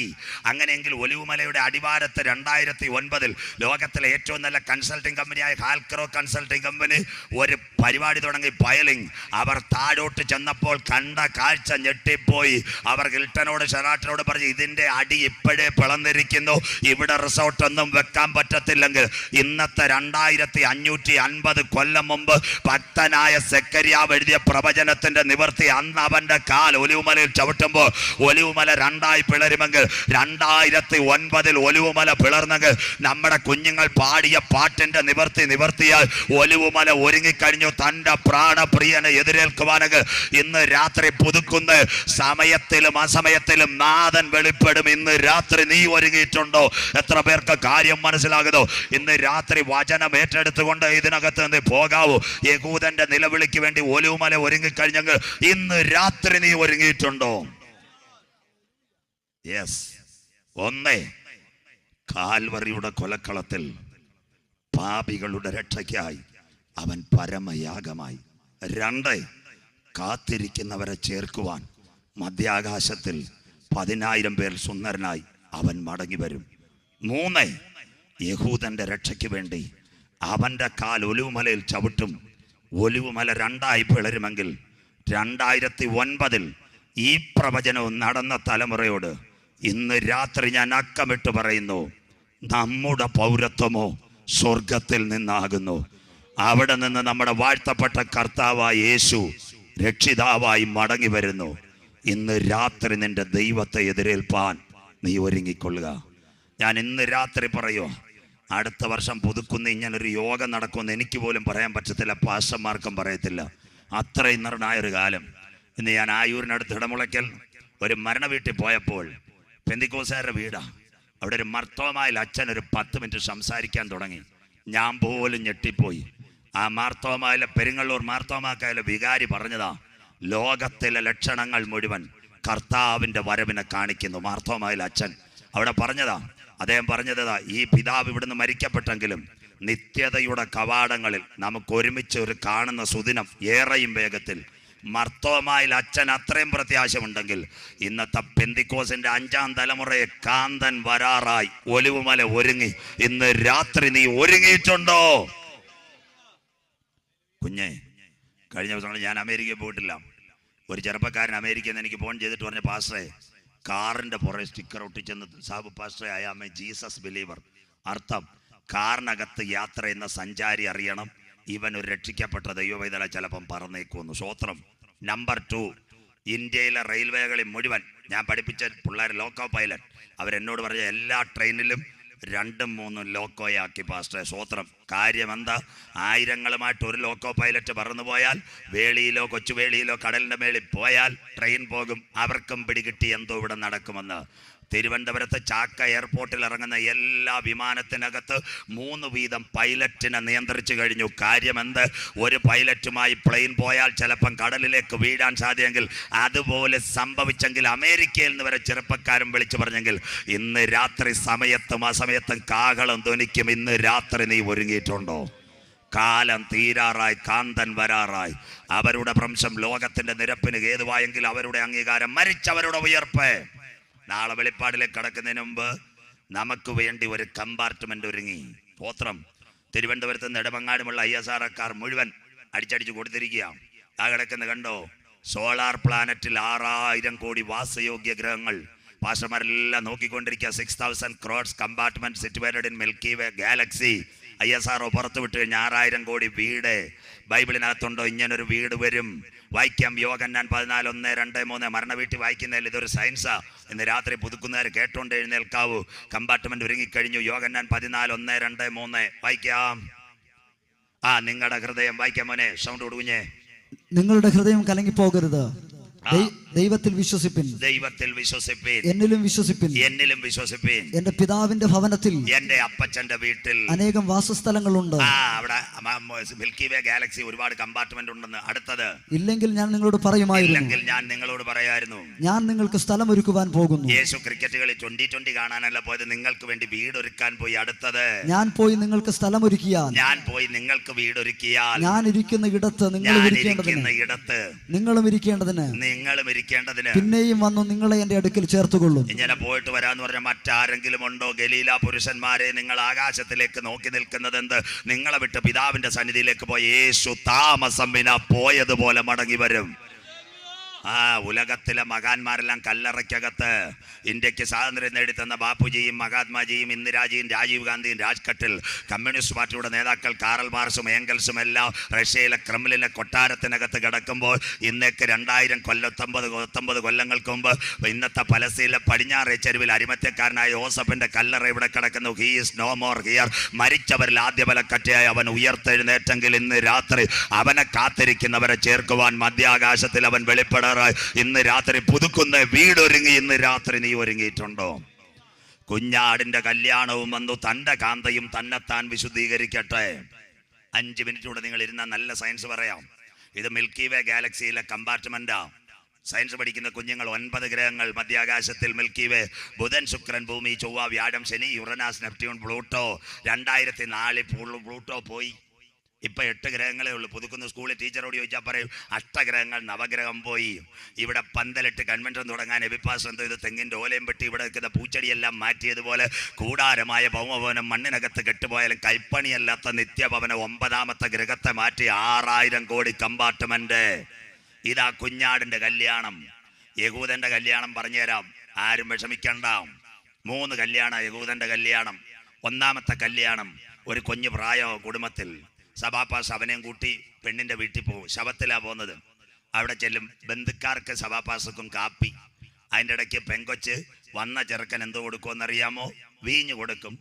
അങ്ങനെയെങ്കിൽ ഒലിവുമലയുടെ അടിവാരത്ത് 2009 ലോകത്തിലെ ഏറ്റവും നല്ല കൺസൾട്ടിംഗ് കമ്പനിയായ ഹാൽക്രോ കൺസൾട്ടിംഗ് കമ്പനി ഒരു പരിപാടി തുടങ്ങി, പയലിംഗ്. അവർ താഴോട്ട് ചെന്നപ്പോൾ കണ്ട കാഴ്ച ഞെട്ടിപ്പോയി. അവർ ഹിൽട്ടനോട് ഷെറാട്ടനോട് പറഞ്ഞു, ഇതിന്റെ അടി ഇപ്പോഴേ പിളർന്നിരിക്കുന്നു, ഇവിടെ റിസോർട്ടൊന്നും വെക്കാൻ പറ്റത്തില്ലെങ്കിൽ. ഇന്നത്തെ 2550 കൊല്ലം മുമ്പ് ഭക്തനായ സെക്കരിയാവ് എഴുതിയ പ്രവചനത്തിൽ നിവർത്തി. അന്ന് അവന്റെ കാൽ ഒലിവുമലയിൽ ചവിട്ടുമ്പോൾ ഒലിവുമല 2ആയി പിളരുമെങ്കിൽ 2009 ഒലിവുമല പിളർന്നെങ്കിൽ നമ്മുടെ കുഞ്ഞുങ്ങൾ പാടിയ പാട്ടിന്റെ നിവർത്തിയാൽ ഒലിവുമല ഒരുങ്ങിക്കഴിഞ്ഞു തന്റെ പ്രാണപ്രിയനെ എതിരേൽക്കുവാനെങ്കിൽ ഇന്ന് രാത്രി പുതുക്കുന്ന സമയത്തിലും അസമയത്തിലും നാഥൻ വെളിപ്പെടും. ഇന്ന് രാത്രി നീ ഒരുങ്ങിയിട്ടുണ്ടോ? എത്ര പേർക്ക് കാര്യം മനസ്സിലാകുന്നു? ഇന്ന് രാത്രി വചനം ഏറ്റെടുത്തുകൊണ്ട് ഇതിനകത്ത് നിന്ന് പോകാവൂ. യഹൂദന്റെ നിലവിളിക്ക് വേണ്ടി ഒലിവുമല ഒരുങ്ങിക്കഴിഞ്ഞെങ്കിൽ ഇന്ന് രാത്രി നീ ഒരുങ്ങിയിട്ടുണ്ടോ? യെസ്. 1 കാൽവറിയുടെ കൊലക്കളത്തിൽ പാപികളുടെ രക്ഷയ്ക്കായി അവൻ പരമയാഗമായി. 2 കാത്തിരിക്കുന്നവരെ ചേർക്കുവാൻ മധ്യാകാശത്തിൽ 10,000 പേർ സുന്ദരനായി അവൻ മടങ്ങി വരും. 3 യഹൂദന്റെ രക്ഷയ്ക്ക് വേണ്ടി അവന്റെ കാൽ ഒലിവുമലയിൽ ചവിട്ടും. ഒലിവുമല 2ആയി പിളരുമെങ്കിൽ 2009 ഈ പ്രവചനവും നടന്ന തലമുറയോട് ഇന്ന് രാത്രി ഞാൻ അക്കമിട്ട് പറയുന്നു, നമ്മുടെ പൗരത്വമോ സ്വർഗത്തിൽ നിന്നാകുന്നു. അവിടെ നിന്ന് നമ്മുടെ വാഴ്ത്തപ്പെട്ട കർത്താവായ യേശു രക്ഷിതാവായി മടങ്ങി വരുന്നു. ഇന്ന് രാത്രി നിന്റെ ദൈവത്തെ എതിരേൽപ്പാൻ നീ ഒരുങ്ങിക്കൊള്ളുക. ഞാൻ ഇന്ന് രാത്രി പറയുക, അടുത്ത വർഷം പുതുക്കുന്ന ഇങ്ങനൊരു യോഗം നടക്കുമെന്ന് എനിക്ക് പോലും പറയാൻ പറ്റത്തില്ല, പാസ്റ്റർമാർക്കും പറയത്തില്ല. അത്രയും നിർണായൊരു കാലം. ഇന്ന് ഞാൻ ആയൂരിനടുത്ത് ഇടമുളയ്ക്കൽ ഒരു മരണ വീട്ടിൽ പോയപ്പോൾ, പെന്തിക്കോസുകാരുടെ വീടാ, അവിടെ ഒരു മർത്തോമായിൽ അച്ഛൻ ഒരു 10 മിനിറ്റ് സംസാരിക്കാൻ തുടങ്ങി. ഞാൻ പോലും ഞെട്ടിപ്പോയി. ആ മാർത്തോമായിലെ പെരിങ്ങള്ളൂർ മാർത്തോമാക്കായാലെ വികാരി പറഞ്ഞതാ, ലോകത്തിലെ ലക്ഷണങ്ങൾ മുഴുവൻ കർത്താവിൻ്റെ വരവിനെ കാണിക്കുന്നു. മാർത്തോമായിൽ അച്ഛൻ അവിടെ പറഞ്ഞതാ. അദ്ദേഹം പറഞ്ഞതാ, ഈ പിതാവ് ഇവിടുന്ന് മരിക്കപ്പെട്ടെങ്കിലും നിത്യതയുടെ കവാടങ്ങളിൽ നമുക്ക് ഒരുമിച്ച് ഒരു കാണുന്ന സുദിനം ഏറെയും വേഗത്തിൽ. മർത്തോമായിൽ അച്ഛൻ അത്രയും പ്രത്യാശമുണ്ടെങ്കിൽ ഇന്നത്തെ പെന്തിക്കോസിന്റെ 5ാം തലമുറയെ കാന്തൻ വരാറായി ഒലിവുമല ഒരുങ്ങി. ഇന്ന് രാത്രി നീ ഒരുങ്ങിയിട്ടുണ്ടോ? കുഞ്ഞെ, കഴിഞ്ഞ ദിവസങ്ങളിൽ ഞാൻ അമേരിക്കയിൽ പോയിട്ടില്ല. ഒരു ചെറുപ്പക്കാരൻ അമേരിക്കയിൽ നിന്ന് എനിക്ക് ഫോൺ ചെയ്തിട്ട് പറഞ്ഞ, പാസ്റ്ററെ കാറിന്റെ പുറകെ സ്റ്റിക്കർ ഒട്ടിച്ചെന്ന്, സാബു പാസ്റ്ററെ I am a Jesus believer. അർത്ഥം, കാറിനകത്ത് യാത്ര ചെയ്യുന്ന സഞ്ചാരി അറിയണം ഇവൻ ഒരു രക്ഷിക്കപ്പെട്ട ദൈവവേദന ചിലപ്പം പറന്നേക്കുമെന്ന്. സ്വോത്രം. നമ്പർ 2, ഇന്ത്യയിലെ റെയിൽവേകളിൽ മുഴുവൻ ഞാൻ പഠിപ്പിച്ച പിള്ളേർ ലോക്കോ പൈലറ്റ്, അവരെന്നോട് പറഞ്ഞ എല്ലാ ട്രെയിനിലും 2ഉം 3ഉം ലോക്കോയാക്കി പാസ്റ്ററെ. സ്വോത്രം. കാര്യം എന്താ? ആയിരങ്ങളുമായിട്ട് ഒരു ലോക്കോ പൈലറ്റ് പറന്നു പോയാൽ, വേളിയിലോ കൊച്ചുവേളിയിലോ കടലിന്റെ മേളിൽ പോയാൽ ട്രെയിൻ പോകും. അവർക്കും പിടികിട്ടി എന്തോ ഇവിടെ നടക്കുമെന്ന്. തിരുവനന്തപുരത്ത് ചാക്ക എയർപോർട്ടിൽ ഇറങ്ങുന്ന എല്ലാ വിമാനത്തിനകത്ത് 3 വീതം പൈലറ്റിനെ നിയന്ത്രിച്ചു കഴിഞ്ഞു. കാര്യമെന്ത്? ഒരു പൈലറ്റുമായി പ്ലെയിൻ പോയാൽ ചിലപ്പം കടലിലേക്ക് വീഴാൻ സാധ്യമെങ്കിൽ അതുപോലെ സംഭവിച്ചെങ്കിൽ അമേരിക്കയിൽ നിന്ന് വരെ ചെറുപ്പക്കാരും വിളിച്ചു പറഞ്ഞെങ്കിൽ ഇന്ന് രാത്രി സമയത്തും അസമയത്തും കാഹളം ധ്വനിക്കും. ഇന്ന് രാത്രി നീ ഒരുങ്ങിയിട്ടുണ്ടോ? കാലം തീരാറായി, കാന്തൻ വരാറായി. അവരുടെ ഭ്രംശം ലോകത്തിന്റെ നിരപ്പിന് ഹേതുവായെങ്കിൽ അവരുടെ അംഗീകാരം, മരിച്ചവരുടെ ഉയർപ്പ്. നാളെ വെളിപ്പാടിലേക്ക് കടക്കുന്നതിന് മുമ്പ് നമുക്ക് വേണ്ടി ഒരു കമ്പാർട്ട്മെന്റ് ഒരുങ്ങി. പോത്രം. തിരുവനന്തപുരത്ത് നെടുമങ്ങാടുമുള്ള ISRക്കാർ മുഴുവൻ അടിച്ചടിച്ച് കൊടുത്തിരിക്കുക. ആ കിടക്കുന്ന കണ്ടോ, സോളാർ പ്ലാനറ്റിൽ 6000 കോടി വാസയോഗ്യ ഗ്രഹങ്ങൾ. പാസ്റ്റർമാരെല്ലാം നോക്കിക്കൊണ്ടിരിക്കുക. 6000 crores compartment situated in milky way Galaxy. ISRO പുറത്തു വിട്ട് കഴിഞ്ഞ 6000 കോടി വീട് ബൈബിളിനകത്തുണ്ടോ? ഇങ്ങനൊരു വീട് വരും. വായിക്കാം, യോഹന്നാൻ 14:1-2-3. മരണ വീട്ടിൽ വായിക്കുന്നതിൽ ഇതൊരു സയൻസാ. ഇന്ന് രാത്രി പുതുക്കുന്നവർ കേട്ടോണ്ട് എഴുന്നേൽക്കാവൂ. കമ്പാർട്ട്മെന്റ് ഒരുങ്ങിക്കഴിഞ്ഞു. യോഹന്നാൻ 14:1-2-3 വായിക്കാം. നിങ്ങളുടെ ഹൃദയം വായിക്കാം മോനെ, സൗണ്ട് കൊടുക്കുഞ്ഞേ. നിങ്ങളുടെ ഹൃദയം കലങ്ങിപ്പോകരുത്, ദൈവത്തിൽ വിശ്വസിപ്പിൻ, ദൈവത്തിൽ വിശ്വസിപ്പിൻ, എന്നിലും വിശ്വസിപ്പിൻ, എന്നിലും വിശ്വസിപ്പിൻ. എന്റെ പിതാവിന്റെ ഭവനത്തിൽ, എന്റെ അപ്പച്ചന്റെ വീട്ടിൽ അനേകം വാസസ്ഥലങ്ങളുണ്ട്. അവിടെ മിൽക്കി വേ ഗാലക്സി ഒരുപാട് കമ്പാർട്ട്മെന്റ് ഉണ്ടെന്ന്. അടുത്തത്, ഇല്ലെങ്കിൽ ഞാൻ നിങ്ങളോട് പറയുമായിരുന്നു, ഞാൻ നിങ്ങളോട് പറയായിരുന്നു, ഞാൻ നിങ്ങൾക്ക് സ്ഥലം ഒരുക്കുവാൻ പോകുന്നു. യേശു ക്രിക്കറ്റ് കളി 2020 കാണാനല്ല പോയത്, നിങ്ങൾക്ക് വേണ്ടി വീടൊരുക്കാൻ പോയി. അടുത്തത്, ഞാൻ പോയി നിങ്ങൾക്ക് സ്ഥലം ഒരുക്കിയാൽ, ഞാൻ പോയി നിങ്ങൾക്ക് വീടൊരുക്കിയാൽ, ഞാൻ ഇരിക്കുന്ന ഇടത്ത് നിങ്ങളും ഇരിക്കേണ്ടതിന് പിന്നെയും വന്നു നിങ്ങളെ എന്റെ അടുക്കൽ ചേർത്തുകൊള്ളും. ഇങ്ങനെ പോയിട്ട് വരാന്ന് പറഞ്ഞ മറ്റാരെങ്കിലും ഉണ്ടോ? ഗലീല പുരുഷന്മാരെ, നിങ്ങൾ ആകാശത്തിലേക്ക് നോക്കി നിൽക്കുന്നത് എന്ത്? നിങ്ങളെ വിട്ട് പിതാവിന്റെ സന്നിധിയിലേക്ക് പോയ യേശു താമസം വിനാ പോയതുപോലെ മടങ്ങി വരും. ഉലകത്തിലെ മഹാന്മാരെല്ലാം കല്ലറയ്ക്കകത്ത്. ഇന്ത്യക്ക് സ്വാതന്ത്ര്യം നേടിത്തന്ന ബാപ്പുജിയും മഹാത്മാജിയും ഇന്ദിരാജിയും രാജീവ് ഗാന്ധിയും രാജ്ഘട്ടിൽ, കമ്മ്യൂണിസ്റ്റ് പാർട്ടിയുടെ നേതാക്കൾ കാറൽ മാർക്സും ഏംഗൽസും എല്ലാം റഷ്യയിലെ ക്രെംലിനെ കൊട്ടാരത്തിനകത്ത് കിടക്കുമ്പോൾ ഇന്നേക്ക് 1919 കൊല്ലങ്ങൾക്ക് മുമ്പ് ഇന്നത്തെ പലസ്തീനിലെ പടിഞ്ഞാറേ ചെരുവിൽ അരിമത്യക്കാരനായ യോസഫിന്റെ കല്ലറ ഇവിടെ കിടക്കുന്നു. He is no more here. മരിച്ചവരിൽ ആദ്യ ബലക്കറ്റയായി അവൻ ഉയർത്തെഴുന്നേറ്റെങ്കിൽ ഇന്ന് രാത്രി അവനെ കാത്തിരിക്കുന്നവരെ ചേർക്കുവാൻ മധ്യാകാശത്തിൽ അവൻ വെളിപ്പെടാൻ ഇന്ന് രാത്രി പുതുക്കുന്ന വീടൊരുങ്ങി. ഇന്ന് രാത്രി നീ ഒരുങ്ങിയിട്ടുണ്ടോ? കുഞ്ഞാടിന്റെ കല്യാണവും വന്നു, തന്റെ കാന്തയും തന്നെത്താൻ വിശുദ്ധീകരിക്കട്ടെ. 5 മിനിറ്റ് കൂടെ നിങ്ങൾ ഇരുന്ന നല്ല സയൻസ് പറയാം. ഇത് മിൽക്കി വേ ഗാലക്സിയിലെ കമ്പാർട്ട്മെന്റാ. സയൻസ് പഠിക്കുന്ന കുഞ്ഞുങ്ങൾ 9 ഗ്രഹങ്ങൾ മധ്യാകാശത്തിൽ മിൽക്കി വേ. ബുധൻ, ശുക്രൻ, ഭൂമി, ചൊവ്വ, വ്യാഴം, ശനി, യുറനാസ്, നെപ്റ്റ്യൂൺ, പ്ലൂട്ടോ. 2004 പ്ലൂട്ടോ പോയി. ഇപ്പൊ 8 ഗ്രഹങ്ങളേ ഉള്ളൂ. പുതുക്കുന്ന സ്കൂളിൽ ടീച്ചറോട് ചോദിച്ചാൽ പറയും 8 ഗ്രഹങ്ങൾ, നവഗ്രഹം പോയി. ഇവിടെ പന്തലിട്ട് കൺവെൻഷൻ തുടങ്ങാൻ എബിപ്പാസ് എന്തോ ഇത് തെങ്ങിന്റെ ഓലയും പെട്ടി ഇവിടെ വെക്കുന്ന പൂച്ചെടിയെല്ലാം മാറ്റിയതുപോലെ കൂടാരമായ ഭൗമഭവനം മണ്ണിനകത്ത് കെട്ടുപോയാലും കൈപ്പണിയല്ലാത്ത നിത്യഭവനം 9ാമത്തെ ഗ്രഹത്തെ മാറ്റി 6000 കോടി കമ്പാർട്ട്മെന്റ്. ഇതാ കുഞ്ഞാടിന്റെ കല്യാണം. യഹൂദന്റെ കല്യാണം പറഞ്ഞുതരാം, ആരും വിഷമിക്കണ്ട. 3 കല്യാണം യഹൂദന്റെ കല്യാണം. 1ാമത്തെ കല്യാണം ഒരു കുഞ്ഞു പ്രായ കുടുംബത്തിൽ. സഭാപാസ് അവനെയും കൂട്ടി പെണ്ണിന്റെ വീട്ടിൽ പോകും. ശവത്തിലാ പോകുന്നത്. അവിടെ ചെല്ലും. ബന്ധുക്കാർക്ക് സഭാപാസക്കും കാപ്പി. അതിൻ്റെ ഇടയ്ക്ക് പെങ്കൊച്ച് വന്ന ചെറുക്കൻ എന്തോ കൊടുക്കുമെന്നറിയാമോ? വീഞ്ഞു കൊടുക്കും.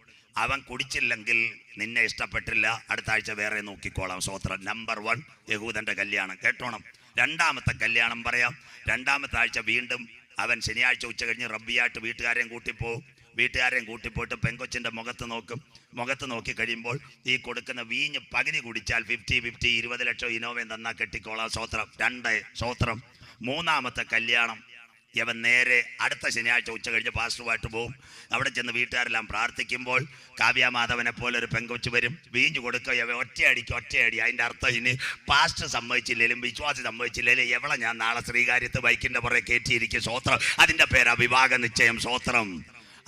അവൻ കുടിച്ചില്ലെങ്കിൽ നിന്നെ ഇഷ്ടപ്പെട്ടില്ല, അടുത്ത ആഴ്ച വേറെ നോക്കിക്കോളാം. സ്വോത്രം. നമ്പർ 1 യഹൂദന്റെ കല്യാണം. കേട്ടോണം. 2ാമത്തെ കല്യാണം പറയാം. 2ാമത്തെ ആഴ്ച വീണ്ടും അവൻ ശനിയാഴ്ച ഉച്ച കഴിഞ്ഞ് റബ്ബിയായിട്ട് വീട്ടുകാരെയും കൂട്ടിപ്പോവും. വീട്ടുകാരെയും കൂട്ടിപ്പോയിട്ട് പെങ്കൊച്ചിന്റെ മുഖത്ത് നോക്കും. മുഖത്ത് നോക്കി കഴിയുമ്പോൾ ഈ കൊടുക്കുന്ന വീഞ്ഞ് പകുതി കുടിച്ചാൽ 50-50 20 ലക്ഷം ഇനോവയും തന്നാ കെട്ടിക്കോളാം. സ്വോത്രം. 2 സ്വോത്രം. 3ാമത്തെ കല്യാണം ഇവൻ നേരെ അടുത്ത ശനിയാഴ്ച ഉച്ച കഴിഞ്ഞ് പാസ്റ്ററുമായിട്ട് പോവും. അവിടെ ചെന്ന് വീട്ടുകാരെല്ലാം പ്രാർത്ഥിക്കുമ്പോൾ കാവ്യമാധവനെ പോലെ ഒരു പെങ്കൊച്ച് വരും. വീഞ്ഞു കൊടുക്കുക. ഒറ്റയടി. അതിൻ്റെ അർത്ഥം ഇനി പാസ്റ്റർ സമ്മതിച്ചില്ലേലും വിശ്വാസി സമ്മതിച്ചില്ലേലും എവളെ ഞാൻ നാളെ ശ്രീകാര്യത്ത് ബൈക്കിന്റെ പുറകെ കയറ്റിയിരിക്കും. സ്വോത്രം. അതിൻ്റെ പേരാ വിവാഹ നിശ്ചയം. സ്വോത്രം.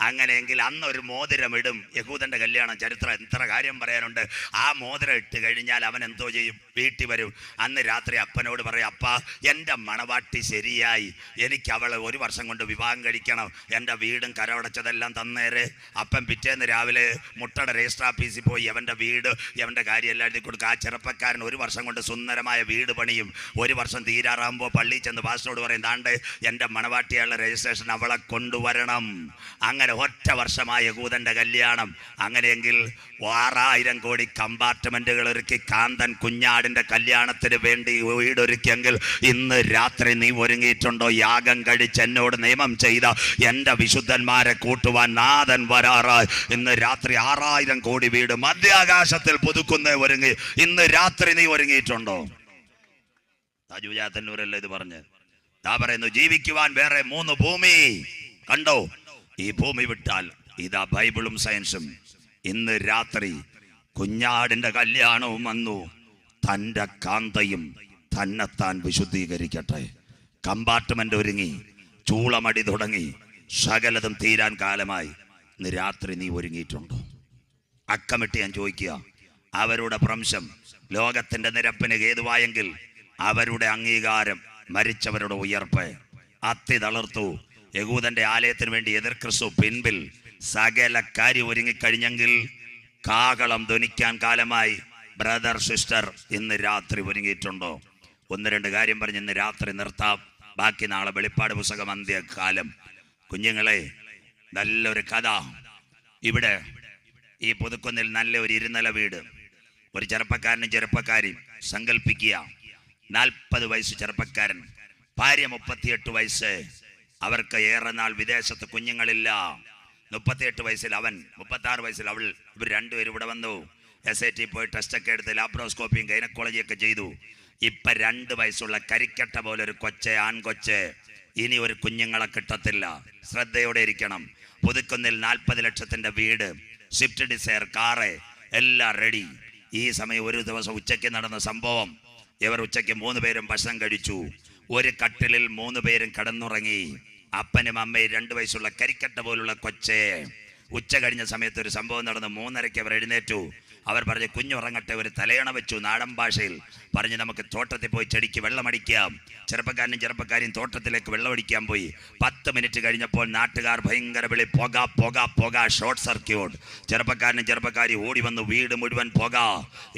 അങ്ങനെയെങ്കിൽ അന്നൊരു മോതിരം ഇടും. യഹൂദന്റെ കല്യാണം ചരിത്രം എത്ര കാര്യം പറയാനുണ്ട്. ആ മോതിരം ഇട്ട് കഴിഞ്ഞാൽ അവൻ എന്തോ ചെയ്യും? വീട്ടിൽ വരും. അന്ന് രാത്രി അപ്പനോട് പറയും, അപ്പ എൻ്റെ മണവാട്ടി ശരിയായി, എനിക്ക് അവളെ 1 വർഷം കൊണ്ട് വിവാഹം കഴിക്കണം, എൻ്റെ വീടും കരവടച്ചതെല്ലാം തന്നേരെ. അപ്പൻ പിറ്റേന്ന് രാവിലെ മുട്ടയുടെ രജിസ്റ്റർ ഓഫീസിൽ പോയി അവൻ്റെ വീട് അവൻ്റെ കാര്യം എല്ലാം എഴുതി കൊടുക്കുക. ആ ചെറുപ്പക്കാരൻ 1 വർഷം കൊണ്ട് സുന്ദരമായ വീട് പണിയും. 1 വർഷം തീരാറാകുമ്പോൾ പള്ളിയിൽ ചെന്ന് പാസ്റ്ററോട് പറയും, താണ്ട് എൻ്റെ മണവാട്ടിയുള്ള രജിസ്ട്രേഷൻ അവളെ കൊണ്ടുവരണം. അങ്ങനെ ഒറ്റ വർഷമായ യഹൂദന്റെ കല്യാണം. അങ്ങനെയെങ്കിൽ 6000 കോടി കമ്പാർട്ട്മെന്റുകൾ ഒരുക്കി കാന്തൻ കുഞ്ഞാടിന്റെ കല്യാണത്തിന് വേണ്ടി വീടൊരുക്കിയെങ്കിൽ ഇന്ന് രാത്രി നീ ഒരുങ്ങിയിട്ടുണ്ടോ? യാഗം കഴിച്ച് എന്നോട് നിയമം ചെയ്ത എന്റെ വിശുദ്ധന്മാരെ കൂട്ടുവാൻ നാഥൻ വരാറായി. ഇന്ന് രാത്രി 6000 കോടി വീട് മധ്യാകാശത്തിൽ പുതുക്കുന്ന ഒരുങ്ങി. ഇന്ന് രാത്രി നീ ഒരുങ്ങിയിട്ടുണ്ടോ? താജുജാത്തന്നൂരല്ലേ ഇത് പറഞ്ഞ്? പറയുന്നു, ജീവിക്കുവാൻ വേറെ 3 ഭൂമി കണ്ടോ? ഈ ഭൂമി വിട്ടാൽ ഇതാ ബൈബിളും സയൻസും. ഇന്ന് രാത്രി കുഞ്ഞാടിന്റെ കല്യാണവും വന്നു. തൻ്റെ കാന്തയും തന്നെത്താൻ വിശുദ്ധീകരിക്കട്ടെ. കമ്പാർട്ട്മെന്റ് ഒരുങ്ങി, ചൂളമടി തുടങ്ങി, സകലതും തീരാൻ കാലമായി. ഇന്ന് രാത്രി നീ ഒരുങ്ങിയിട്ടുണ്ടോ? അക്കമിട്ട് ഞാൻ ചോദിക്കുക, അവരുടെ ഭ്രംശം ലോകത്തിന്റെ നിരപ്പിന് ഹേതുവായെങ്കിൽ അവരുടെ അംഗീകാരം, മരിച്ചവരുടെ ഉയർപ്പ് അത്തി തളർത്തു. യഹൂദന്റെ ആലയത്തിന് വേണ്ടി എതിർ ക്രിസ്തു പിൻപിൽ സകല കാര്യം ഒരുങ്ങിക്കഴിഞ്ഞെങ്കിൽ കാഹളം ധ്വനിക്കാൻ കാലമായി. ബ്രദർ സിസ്റ്റർ ഇന്ന് രാത്രി ഒരുങ്ങിയിട്ടുണ്ടോ? ഒന്ന് രണ്ട് കാര്യം പറഞ്ഞ് ഇന്ന് രാത്രി നിർത്താം. ബാക്കി നാളെ വെളിപ്പാട് പുസ്തകം അന്ത്യകാലം. കുഞ്ഞുങ്ങളെ, നല്ലൊരു കഥ. ഇവിടെ ഈ പുതുക്കുന്നിൽ നല്ല ഒരു ഇരുനില വീട്. ഒരു ചെറുപ്പക്കാരനും ചെറുപ്പക്കാരിയും സങ്കല്പിക്കുക. 40 വയസ്സ് ചെറുപ്പക്കാരൻ, ഭാര്യ 38 വയസ്സ്. അവർക്ക് ഏറെ നാൾ വിദേശത്ത് കുഞ്ഞുങ്ങളില്ല. 38 വയസ്സിൽ അവൻ, 36 വയസ്സിൽ അവൾ. ഇവർ രണ്ടുപേരും ഇവിടെ വന്നു. SAT പോയി ടെസ്റ്റൊക്കെ എടുത്ത് ലാപ്രോസ്കോപ്പിയും ഗൈനക്കോളജിയൊക്കെ ചെയ്തു. ഇപ്പൊ 2 വയസ്സുള്ള കരിക്കട്ട പോലെ ഒരു കൊച്ച്, ആൺകൊച്ച്. ഇനി ഒരു കുഞ്ഞുങ്ങളെ കിട്ടത്തില്ല. ശ്രദ്ധയോടെ ഇരിക്കണം. പുതുക്കുന്നിൽ 40 ലക്ഷത്തിന്റെ വീട്, സ്വിഫ്റ്റ് ഡിസയർ കാറ് എല്ലാം റെഡി. ഈ സമയം ഒരു ദിവസം ഉച്ചയ്ക്ക് നടന്ന സംഭവം. ഇവർ ഉച്ചയ്ക്ക് 3 പേരും ഭക്ഷണം കഴിച്ചു. ഒരു കട്ടിലിൽ 3 പേരും കിടന്നുറങ്ങി. അപ്പനും അമ്മയും 2 വയസ്സുള്ള കരിക്കട്ട പോലുള്ള കൊച്ചേ. ഉച്ച കഴിഞ്ഞ സമയത്ത് ഒരു സംഭവം നടന്നു. 3:30 അവർ എഴുന്നേറ്റു. അവർ പറഞ്ഞ് കുഞ്ഞുറങ്ങട്ടെ, ഒരു തലയണ വെച്ചു. നാടൻ ഭാഷയിൽ പറഞ്ഞ് നമുക്ക് തോട്ടത്തിൽ പോയി ചെടിക്ക് വെള്ളമടിക്കാം. ചെറുപ്പക്കാരനും ചെറുപ്പക്കാരും തോട്ടത്തിലേക്ക് വെള്ളമടിക്കാൻ പോയി. 10 മിനിറ്റ് കഴിഞ്ഞപ്പോൾ നാട്ടുകാർ ഭയങ്കര വിളി, പുക പുക പുക, ഷോർട്ട് സർക്യൂട്ട്. ചെറുപ്പക്കാരനും ചെറുപ്പക്കാരി ഓടി വന്നു. വീട് മുഴുവൻ പുക,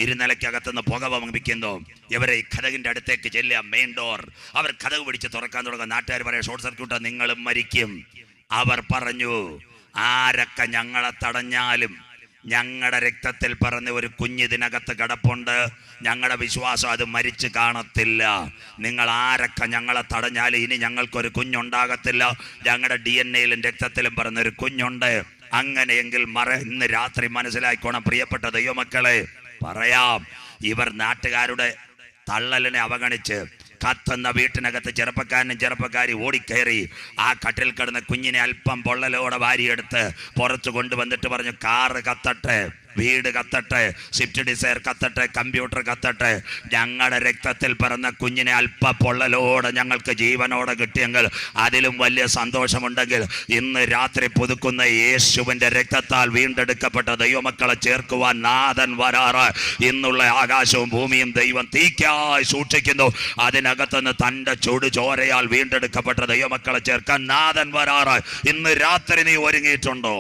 ഇരുനിലയ്ക്കകത്തുനിന്ന് പുക വമിക്കുന്നു. ഇവരെ കഥകിന്റെ അടുത്തേക്ക് ചെല്ലുക, മെയിൻ ഡോർ. അവർ കഥക് പിടിച്ച് തുറക്കാൻ തുടങ്ങും. നാട്ടുകാർ പറയാം, ഷോർട്ട് സർക്യൂട്ട്, നിങ്ങളും മരിക്കും. അവർ പറഞ്ഞു, ആരൊക്കെ ഞങ്ങളെ തടഞ്ഞാലും ഞങ്ങളുടെ രക്തത്തിൽ പറഞ്ഞ ഒരു കുഞ്ഞിതിനകത്ത് കിടപ്പുണ്ട്. ഞങ്ങളുടെ വിശ്വാസം അത് മരിച്ചു കാണത്തില്ല. നിങ്ങൾ ആരൊക്കെ ഞങ്ങളെ തടഞ്ഞാലും ഇനി ഞങ്ങൾക്കൊരു കുഞ്ഞുണ്ടാകത്തില്ല. ഞങ്ങളുടെ DNA-യിലും രക്തത്തിലും പറഞ്ഞൊരു കുഞ്ഞുണ്ട്. അങ്ങനെയെങ്കിൽ ഇന്ന് രാത്രി മനസ്സിലായിക്കോണം പ്രിയപ്പെട്ട ദൈവമക്കളെ. പറയാം, ഇവർ നാട്ടുകാരുടെ തള്ളലിനെ അവഗണിച്ച് കത്തുന്ന വീട്ടിനകത്ത് ചെറുപ്പക്കാരനും ചെറുപ്പക്കാരി ഓടിക്കയറി ആ കട്ടിൽ കിടന്ന കുഞ്ഞിനെ അല്പം പൊള്ളലോടെ വാരിയെടുത്ത് പുറത്തു കൊണ്ടുവന്നിട്ട് പറഞ്ഞു, കാറ് കത്തട്ടെ, വീട് കത്തട്ടെ, സ്വിഫ്റ്റ് ഡിസയർ കത്തട്ടെ, കമ്പ്യൂട്ടർ കത്തട്ടെ. ഞങ്ങളുടെ രക്തത്തിൽ പിറന്ന കുഞ്ഞിനെ അല്പ പൊള്ളലോടെ ഞങ്ങൾക്ക് ജീവനോടെ കിട്ടിയെങ്കിൽ അതിലും വലിയ സന്തോഷമുണ്ടെങ്കിൽ ഇന്ന് രാത്രി പുതുക്കുന്ന യേശുവിന്റെ രക്തത്താൽ വീണ്ടെടുക്കപ്പെട്ട ദൈവമക്കളെ ചേർക്കുവാൻ നാഥൻ വരാറ്. ഇന്നുള്ള ആകാശവും ഭൂമിയും ദൈവം തീക്കായി സൂക്ഷിക്കുന്നു. അതിനകത്തുനിന്ന് തന്റെ ചുടുചോരയാൽ വീണ്ടെടുക്കപ്പെട്ട ദൈവമക്കളെ ചേർക്കാൻ നാഥൻ വരാറ്. ഇന്ന് രാത്രി നീ ഒരുങ്ങിയിട്ടുണ്ടോ?